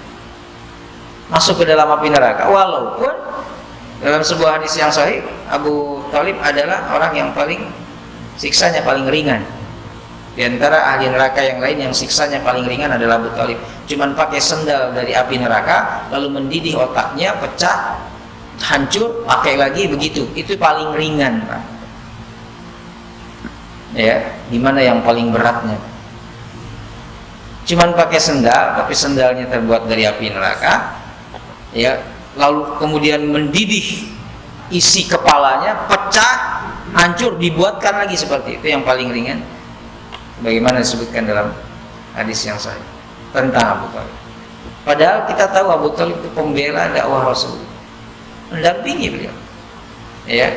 masuk ke dalam api neraka. Walaupun dalam sebuah hadis yang sahih, Abu Thalib adalah orang yang siksanya paling ringan. Di antara ahli neraka yang lain yang siksanya paling ringan adalah Abu Thalib. Cuman pakai sendal dari api neraka, lalu mendidih otaknya, pecah, hancur, pakai lagi begitu. Itu paling ringan, Pak. Ya, dimana yang paling beratnya? Cuman pakai sendal, tapi sendalnya terbuat dari api neraka. Ya, lalu kemudian mendidih isi kepalanya, pecah, hancur, dibuatkan lagi seperti itu, yang paling ringan. Bagaimana disebutkan dalam hadis yang sahih tentang Abu Thalib. Padahal kita tahu Abu Thalib itu pembela dakwah Rasul, mendampingi beliau. Ya.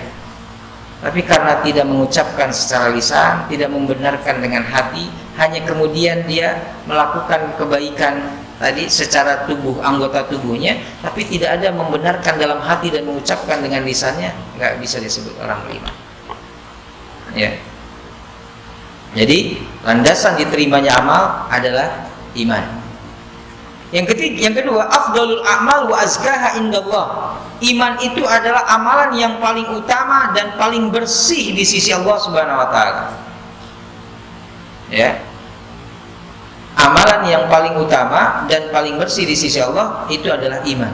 Tapi karena tidak mengucapkan secara lisan, tidak membenarkan dengan hati, hanya kemudian dia melakukan kebaikan tadi secara tubuh, anggota tubuhnya, tapi tidak ada membenarkan dalam hati dan mengucapkan dengan lisannya, nggak bisa disebut orang beriman. Ya. Jadi landasan diterimanya amal adalah iman. Yang kedua, afdalul a'mal wa azkaha indallah. Iman itu adalah amalan yang paling utama dan paling bersih di sisi Allah Subhanahu wa taala. Ya. Amalan yang paling utama dan paling bersih di sisi Allah itu adalah iman.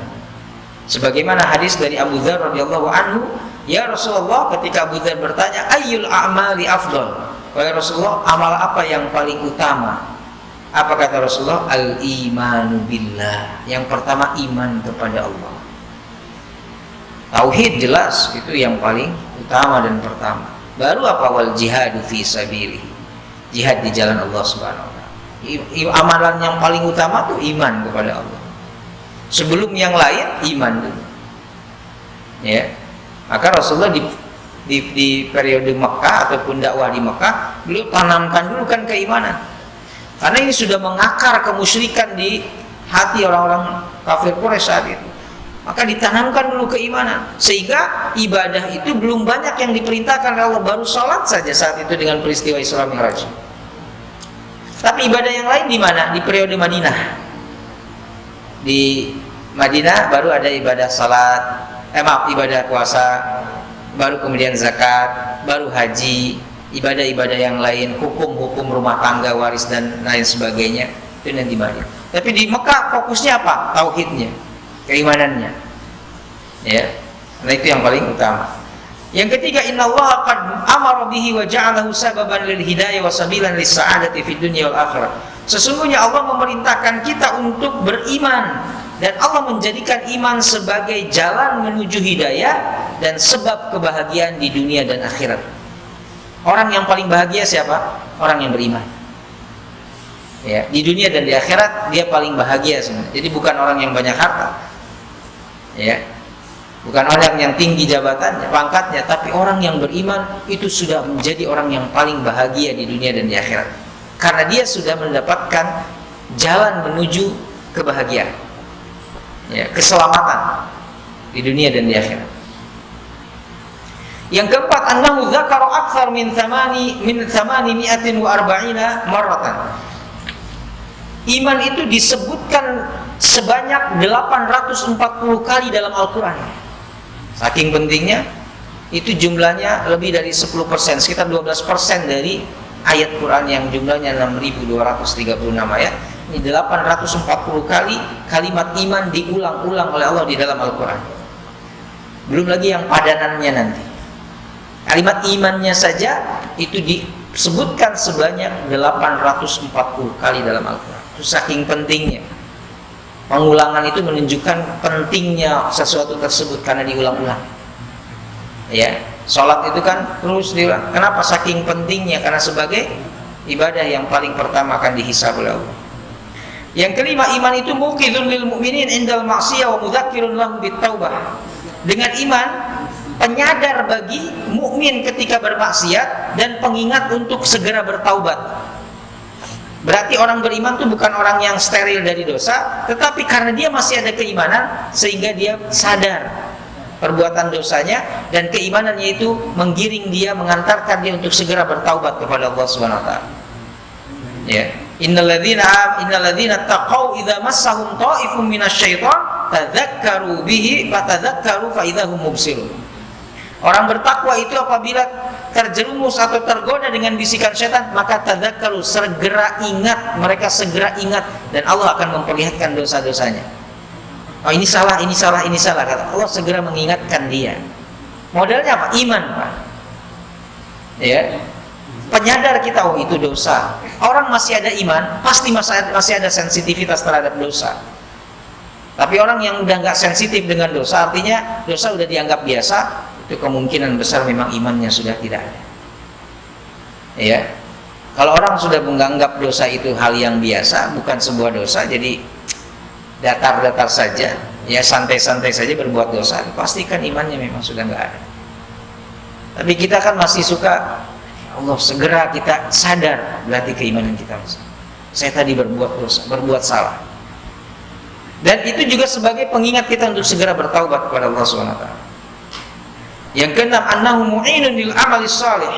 Sebagaimana hadis dari Abu Dzar radhiyallahu anhu, ya Rasulullah, ketika Abu Dzar bertanya, ayyul a'mali afdal? Wahai Rasulullah, amal apa yang paling utama? Apa kata Rasulullah? Al-imanu billah. Yang pertama, iman kepada Allah. Tauhid jelas itu yang paling utama dan pertama. Baru apa? Wal jihadu fi sabilihi. Jihad di jalan Allah Subhanahu wa taala. Amalan yang paling utama itu iman kepada Allah. Sebelum yang lain, iman dulu. Ya. Maka Rasulullah di periode Mekah ataupun dakwah di Mekah, beliau tanamkan dulu kan keimanan. Karena ini sudah mengakar kemusyrikan di hati orang-orang kafir Quraisy saat itu. Maka ditanamkan dulu keimanan, sehingga ibadah itu belum banyak yang diperintahkan oleh Allah, baru sholat saja saat itu dengan peristiwa Isra Mi'raj. Tapi ibadah yang lain di mana? Di periode Madinah. Di Madinah baru ada ibadah salat, ibadah puasa, baru kemudian zakat, baru haji, ibadah-ibadah yang lain, hukum-hukum rumah tangga, waris dan lain sebagainya, itu nanti Madinah. Tapi di Mekah fokusnya apa? Tauhidnya, keimanannya. Ya. Nah, itu yang paling utama. Yang ketiga, innallaha qad amara bihi wa ja'alahu sababan lil hidayah wa sabilan lis sa'adati fid dunya wal akhirah. Sesungguhnya Allah memerintahkan kita untuk beriman, dan Allah menjadikan iman sebagai jalan menuju hidayah dan sebab kebahagiaan di dunia dan akhirat. Orang yang paling bahagia siapa? Orang yang beriman. Ya, di dunia dan di akhirat dia paling bahagia sebenarnya. Jadi bukan orang yang banyak harta. Ya. Bukan orang yang tinggi jabatannya, pangkatnya, tapi orang yang beriman itu sudah menjadi orang yang paling bahagia di dunia dan di akhirat. Karena dia sudah mendapatkan jalan menuju kebahagiaan. Ya, keselamatan di dunia dan di akhirat. Yang keempat, annahu dzakara aktsar min 840 marratan. Iman itu disebutkan sebanyak 840 kali dalam Al-Qur'an. Saking pentingnya, itu jumlahnya lebih dari 10%, sekitar 12% dari ayat Quran yang jumlahnya 6.236 ayat. Ini 840 kali kalimat iman diulang-ulang oleh Allah di dalam Al-Quran. Belum lagi yang padanannya nanti. Kalimat imannya saja itu disebutkan sebanyak 840 kali dalam Al-Quran. Itu saking pentingnya. Pengulangan itu menunjukkan pentingnya sesuatu tersebut karena diulang-ulang. Ya, sholat itu kan terus diulang. Kenapa? Saking pentingnya, karena sebagai ibadah yang paling pertama akan dihisab oleh Allah. Yang kelima, iman itu muqidun lil mu'minin indal ma'siyah wa mudzakkirun lahum bitaubah. Dengan iman, penyadar bagi mukmin ketika bermaksiat dan pengingat untuk segera bertaubat. Berarti orang beriman itu bukan orang yang steril dari dosa, tetapi karena dia masih ada keimanan sehingga dia sadar perbuatan dosanya, dan keimanannya itu menggiring dia, mengantarkan dia untuk segera bertaubat kepada Allah Subhanahu wa taala. Ya. Innalladzina taqaw idza massahum ta'ifun minasyaiton tadzakkaru bihi fatadzakkaru fa idzahum mubsirun. Orang bertakwa itu apabila terjerumus atau tergoda dengan bisikan setan, maka tadzakkaru, segera ingat, mereka segera ingat, dan Allah akan memperlihatkan dosa-dosanya. Oh, ini salah, ini salah, ini salah, kata Allah, segera mengingatkan dia. Modalnya apa? Iman, Pak. Ya. Penyadar kita, oh itu dosa. Orang masih ada iman, pasti masih ada sensitivitas terhadap dosa. Tapi orang yang udah nggak sensitif dengan dosa, artinya dosa udah dianggap biasa, itu kemungkinan besar memang imannya sudah tidak ada. Ya. Kalau orang sudah menganggap dosa itu hal yang biasa, bukan sebuah dosa, jadi datar-datar saja, ya santai-santai saja berbuat dosa, pastikan imannya memang sudah nggak ada. Tapi kita kan masih suka, Allah segera kita sadar, berarti keimanan kita masih. Saya tadi berbuat dosa, berbuat salah. Dan itu juga sebagai pengingat kita untuk segera bertaubat kepada Allah SWT. Yang keenam, annahu mu'inun lil amali shalih.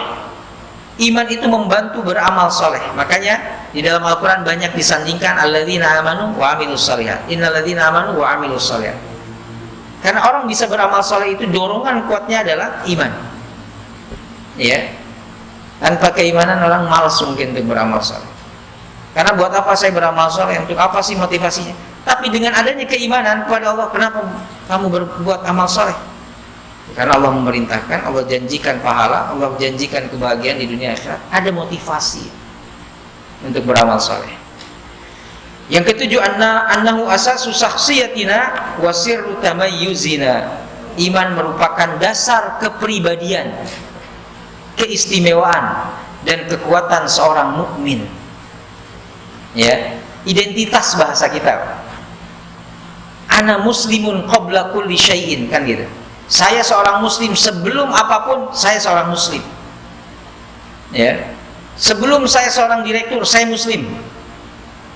Iman itu membantu beramal soleh. Makanya di dalam Al-Quran banyak disandingkan alladzina amanu wa amilus shalihat. Innalladzina amanu wa amilus shalihat. Karena orang bisa beramal soleh itu dorongan kuatnya adalah iman. Ya. Tanpa keimanan orang malas mungkin untuk beramal soleh. Karena buat apa saya beramal soleh? Untuk apa sih motivasinya? Tapi dengan adanya keimanan kepada Allah, kenapa kamu berbuat amal soleh? Karena Allah memerintahkan, Allah janjikan pahala, Allah janjikan kebahagiaan di dunia akhirat. Ada motivasi untuk beramal soleh. Yang ketujuh, annahu asasu syakhsiyatina wa sirru tamayyuzina. Iman merupakan dasar kepribadian, keistimewaan dan kekuatan seorang mukmin. Ya, identitas bahasa kita. Ana muslimun qabla kulli syai'in, kan gitu. Saya seorang muslim sebelum apapun, saya seorang muslim. Ya. Sebelum saya seorang direktur, saya muslim.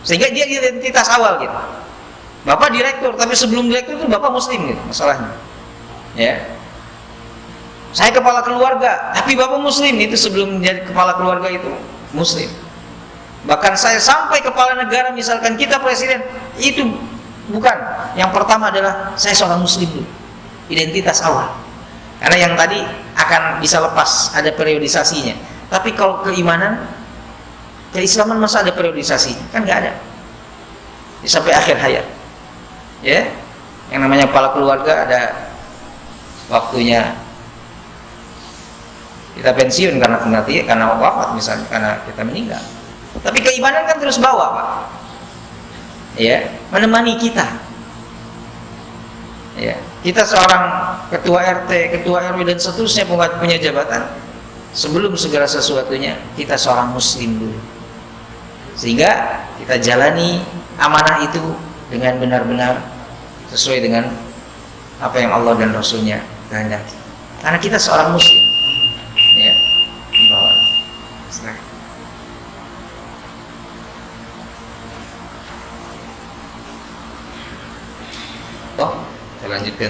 Sehingga dia identitas awal gitu. Bapak direktur, tapi sebelum direktur itu Bapak muslim gitu masalahnya. Ya. Saya kepala keluarga, tapi Bapak muslim, itu sebelum jadi kepala keluarga itu muslim. Bahkan saya sampai kepala negara, misalkan kita presiden, itu bukan. Yang pertama adalah saya seorang muslim dulu. Identitas awal. Karena yang tadi akan bisa lepas, ada periodisasinya. Tapi kalau keimanan, keislaman masa ada periodisasinya? Kan nggak ada. Sampai akhir hayat. Ya, yang namanya kepala keluarga ada waktunya kita pensiun karena kematian, karena wafat misalnya, karena kita meninggal. Tapi keimanan kan terus bawa, Pak. Ya, menemani kita. Ya, kita seorang ketua RT, ketua RW dan seterusnya punya jabatan. Sebelum segala sesuatunya, kita seorang muslim dulu. Sehingga kita jalani amanah itu dengan benar-benar sesuai dengan apa yang Allah dan Rasulnya kehendaki. Karena kita seorang muslim. Ya. Oh, saya lanjutkan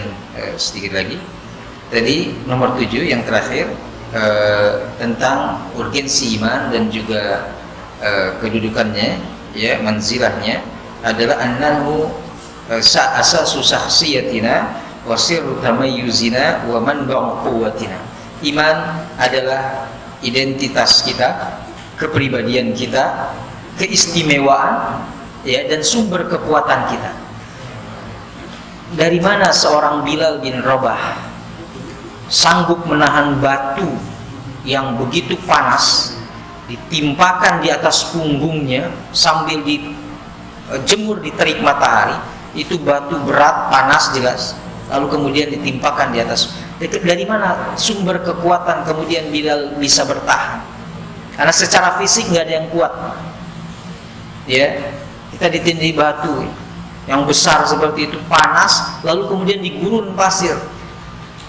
sedikit lagi. Tadi nomor 7 yang terakhir tentang urgensi iman dan juga kedudukannya, ya, manzilahnya adalah annahu asasu syakhsiyatina wa sirru tamayyuzina wa manba'u quwwatina. Iman adalah identitas kita, kepribadian kita, keistimewaan, ya, dan sumber kekuatan kita. Dari mana seorang Bilal bin Rabah sanggup menahan batu yang begitu panas ditimpakan di atas punggungnya sambil dijemur di terik matahari? Itu batu berat, panas jelas, lalu kemudian ditimpakan di atas. Dari mana sumber kekuatan kemudian Bilal bisa bertahan? Karena secara fisik nggak ada yang kuat. Ya, kita ditindih batu yang besar seperti itu, panas, lalu kemudian di gurun pasir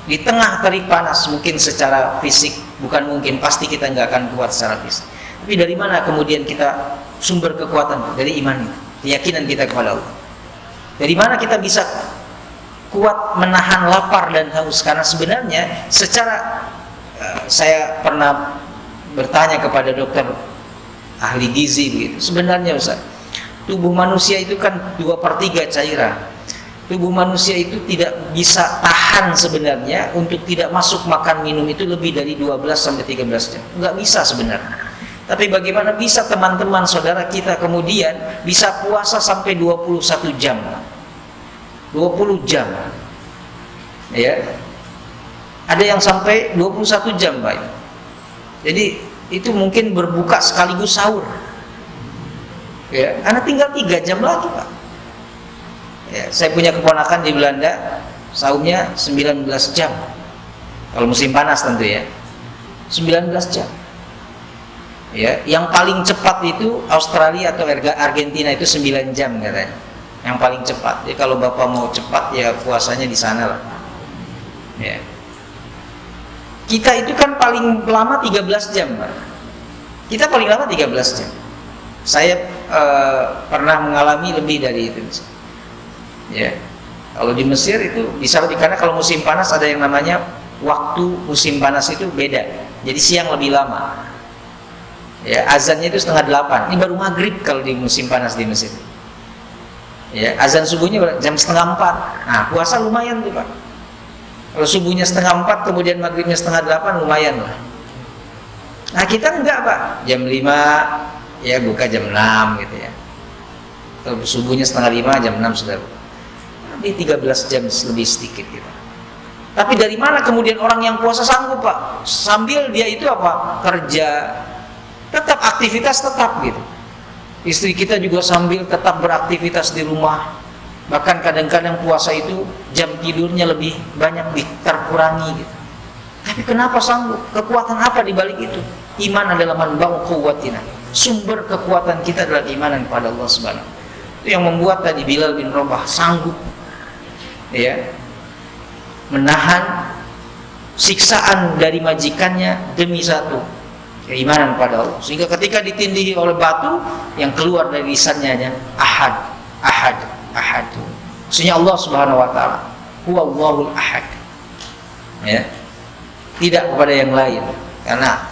di tengah terik panas. Mungkin secara fisik, bukan mungkin, pasti kita nggak akan kuat secara fisik. Tapi dari mana kemudian kita sumber kekuatan? Dari iman, keyakinan kita kepada Allah. Dari mana kita bisa kuat menahan lapar dan haus? Karena sebenarnya secara saya pernah bertanya kepada dokter ahli gizi begitu. Sebenarnya Ustaz, tubuh manusia itu kan 2/3 cairan. Tubuh manusia itu tidak bisa tahan sebenarnya untuk tidak masuk makan minum itu lebih dari 12-13 jam. Nggak bisa sebenarnya. Tapi bagaimana bisa teman-teman saudara kita kemudian bisa puasa sampai 21 jam. 20 jam. Ya. Ada yang sampai 21 jam, Pak. Jadi itu mungkin berbuka sekaligus sahur. Ya, karena tinggal 3 jam lagi, Pak. Ya, saya punya keponakan di Belanda, sahurnya 19 jam. Kalau musim panas tentu ya. 19 jam. Ya, yang paling cepat itu Australia atau Argentina itu 9 jam katanya. Yang paling cepat. Jadi kalau Bapak mau cepat ya puasanya di sana lah. Ya. Kita itu kan paling lama 13 jam, Pak. Kita paling lama 13 jam. Saya pernah mengalami lebih dari itu. Ya, kalau di Mesir itu bisa lebih, karena kalau musim panas ada yang namanya waktu musim panas itu beda. Jadi siang lebih lama. Ya, azannya itu 7:30. Ini baru maghrib kalau di musim panas di Mesir. Ya, azan subuhnya jam 3:30. Nah, puasa lumayan tuh Pak. Kalau subuhnya 3:30, kemudian maghribnya 7:30, lumayan lah. Nah, kita enggak Pak. Jam 5 ya buka jam 6 gitu ya. Kalau subuhnya 4:30, jam 6 sudah. Di 13 jam lebih sedikit gitu. Tapi dari mana kemudian orang yang puasa sanggup Pak? Sambil dia itu apa? Kerja, tetap aktivitas tetap gitu. Istri kita juga sambil tetap beraktivitas di rumah. Bahkan kadang-kadang puasa itu jam tidurnya lebih banyak terkurangi gitu. Tapi kenapa sanggup? Kekuatan apa di balik itu? Iman adalah manba'u quwwatina. Sumber kekuatan kita adalah iman kepada Allah Subhanahu. Itu yang membuat tadi Bilal bin Rabah sanggup ya menahan siksaan dari majikannya demi satu keimanan pada Allah, sehingga ketika ditindihi oleh batu yang keluar dari lisannya hanya ahad, ahad, ahad. Maksudnya Allah Subhanahu wa taala huwallahul ahad. Ya. Tidak kepada yang lain. Karena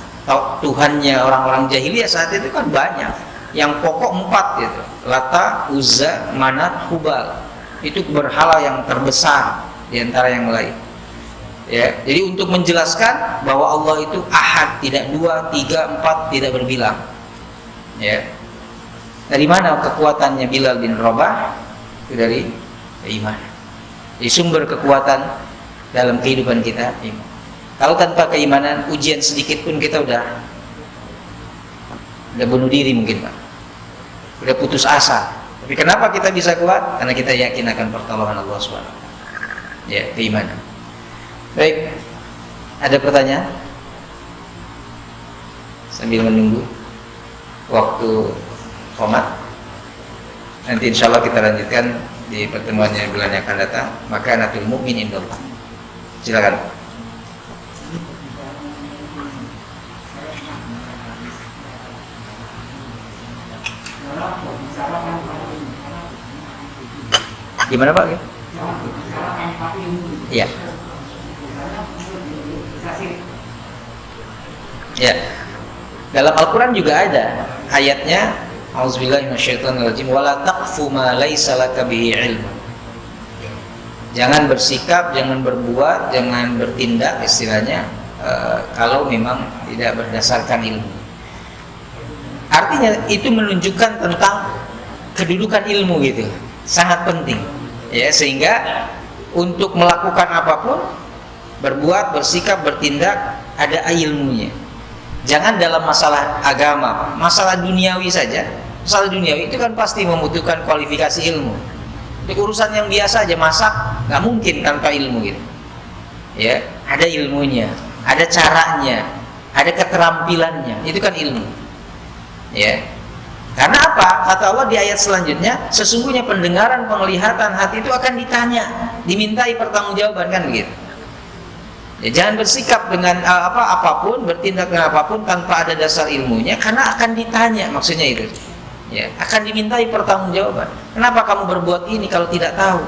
Tuhannya orang-orang jahiliyah saat itu kan banyak. Yang pokok 4 gitu. Lata, Uzza, Manat, Hubal. Itu berhala yang terbesar di antara yang lain. Ya, jadi untuk menjelaskan bahwa Allah itu ahad, tidak 2, 3, 4, tidak berbilang. Ya. Dari mana kekuatannya Bilal bin Rabah? Itu dari iman. Jadi sumber kekuatan dalam kehidupan kita iman. Kalau tanpa keimanan, ujian sedikit pun kita udah bunuh diri mungkin Pak. Udah putus asa. Tapi kenapa kita bisa kuat? Karena kita yakin akan pertolongan Allah SWT. Ya, keimanan. Baik, ada pertanyaan? Sambil menunggu waktu qomat. Nanti insya Allah kita lanjutkan di pertemuan yang bulan yang akan datang. Maka natul mu'min indallah. Silakan. Gimana Pak? Iya. Ya. Dalam Al-Qur'an juga ada ayatnya, auzubillahi minasyaitonirrajim, wala taqfu ma laisa laka bihi ilm. Jangan bersikap, jangan berbuat, jangan bertindak istilahnya kalau memang tidak berdasarkan ilmu. Artinya itu menunjukkan tentang kedudukan ilmu gitu. Sangat penting. Ya, sehingga untuk melakukan apapun, berbuat, bersikap, bertindak ada ilmunya. Jangan dalam masalah agama, masalah duniawi saja. Masalah duniawi itu kan pasti membutuhkan kualifikasi ilmu. Untuk urusan yang biasa aja masak, nggak mungkin tanpa ilmu gitu. Ya, ada ilmunya, ada caranya, ada keterampilannya. Itu kan ilmu. Ya. Karena apa? Kata Allah di ayat selanjutnya, sesungguhnya pendengaran, penglihatan, hati itu akan ditanya, dimintai pertanggungjawaban kan begitu. Ya, jangan bersikap dengan apapun, bertindak dengan apapun tanpa ada dasar ilmunya, karena akan ditanya, maksudnya itu. Ya, akan dimintai pertanggungjawaban. Kenapa kamu berbuat ini kalau tidak tahu?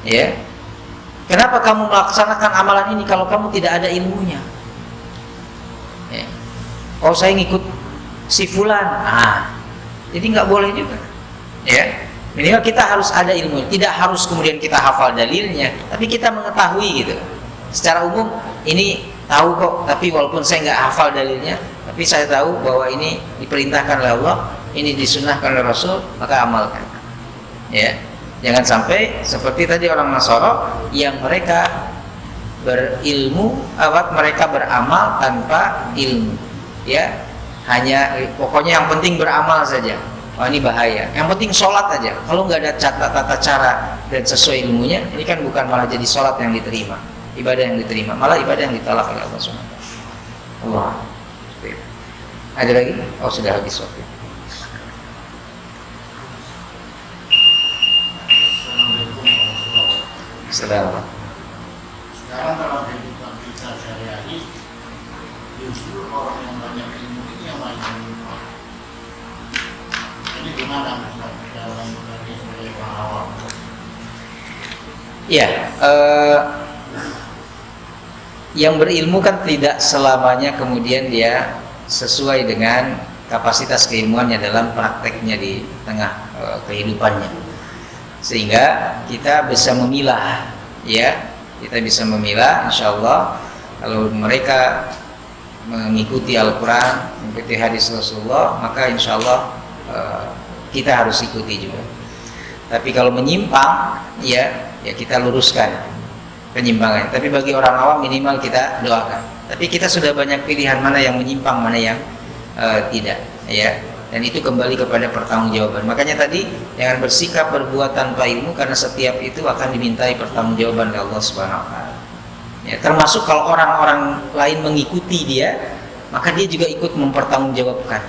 Ya. Kenapa kamu melaksanakan amalan ini kalau kamu tidak ada ilmunya? Ya. Oh, saya ngikut si fulan. Jadi nggak boleh juga. Ya. Minimal kita harus ada ilmu. Tidak harus kemudian kita hafal dalilnya, tapi kita mengetahui gitu. Secara umum ini tahu kok, tapi walaupun saya nggak hafal dalilnya, tapi saya tahu bahwa ini diperintahkan oleh Allah, ini disunnahkan oleh Rasul, maka amalkan. Ya, jangan sampai seperti tadi orang Nasara yang mereka berilmu, mereka beramal tanpa ilmu. Ya, hanya pokoknya yang penting beramal saja. Oh, ini bahaya. Yang penting sholat aja. Kalau nggak ada tata cara dan sesuai ilmunya, ini kan bukan malah jadi sholat yang diterima. Ibadah yang diterima, malah ibadah yang ditolak oleh Allah SWT. Allah. Ada lagi? Oh, sudah habis waktu. Assalamualaikum. Sekarang dalam kehidupan kita sehari-hari, justru orang yang banyak ilmu ini yang banyak lupa. Ini gimana Ustaz dalam bagi sebagai orang awam? Ya, yang berilmu kan tidak selamanya kemudian dia sesuai dengan kapasitas keilmuannya dalam prakteknya di tengah kehidupannya, sehingga kita bisa memilah, ya, kita bisa memilah. Insyaallah kalau mereka mengikuti Al-Quran, mengikuti hadis Rasulullah, maka insyaallah kita harus ikuti juga. Tapi kalau menyimpang, ya kita luruskan penyimpangan. Tapi bagi orang awam minimal kita doakan. Tapi kita sudah banyak pilihan mana yang menyimpang, mana yang tidak, ya. Dan itu kembali kepada pertanggungjawaban. Makanya tadi jangan bersikap berbuat tanpa ilmu, karena setiap itu akan dimintai pertanggungjawaban oleh Allah Subhanahu wa taala. Ya, termasuk kalau orang-orang lain mengikuti dia, maka dia juga ikut mempertanggungjawabkan.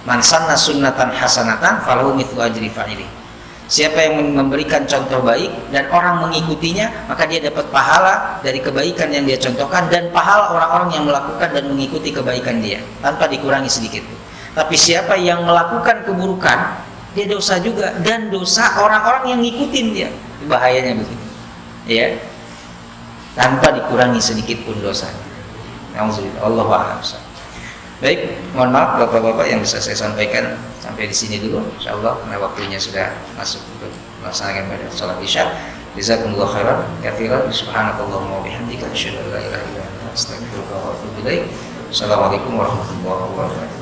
Man sanna sunnatan hasanatan falahu mithlu ajri fa'ili. Siapa yang memberikan contoh baik dan orang mengikutinya, maka dia dapat pahala dari kebaikan yang dia contohkan dan pahala orang-orang yang melakukan dan mengikuti kebaikan dia tanpa dikurangi sedikit. Tapi siapa yang melakukan keburukan, dia dosa juga, dan dosa orang-orang yang ngikutin dia. Bahayanya begitu, ya, tanpa dikurangi sedikit pun dosanya. Allahu a'lam. Baik, mohon maaf bapak-bapak yang bisa saya sampaikan sampai di sini dulu. Insyaallah karena waktunya sudah masuk untuk melaksanakan ibadah salat Isya. Jazakumullahu khairan katsiran. Subhanakallahumma wa bihamdika asyhadu an la ilaha illa anta astaghfiruka wa atubu ilaik. Assalamualaikum warahmatullahi wabarakatuh.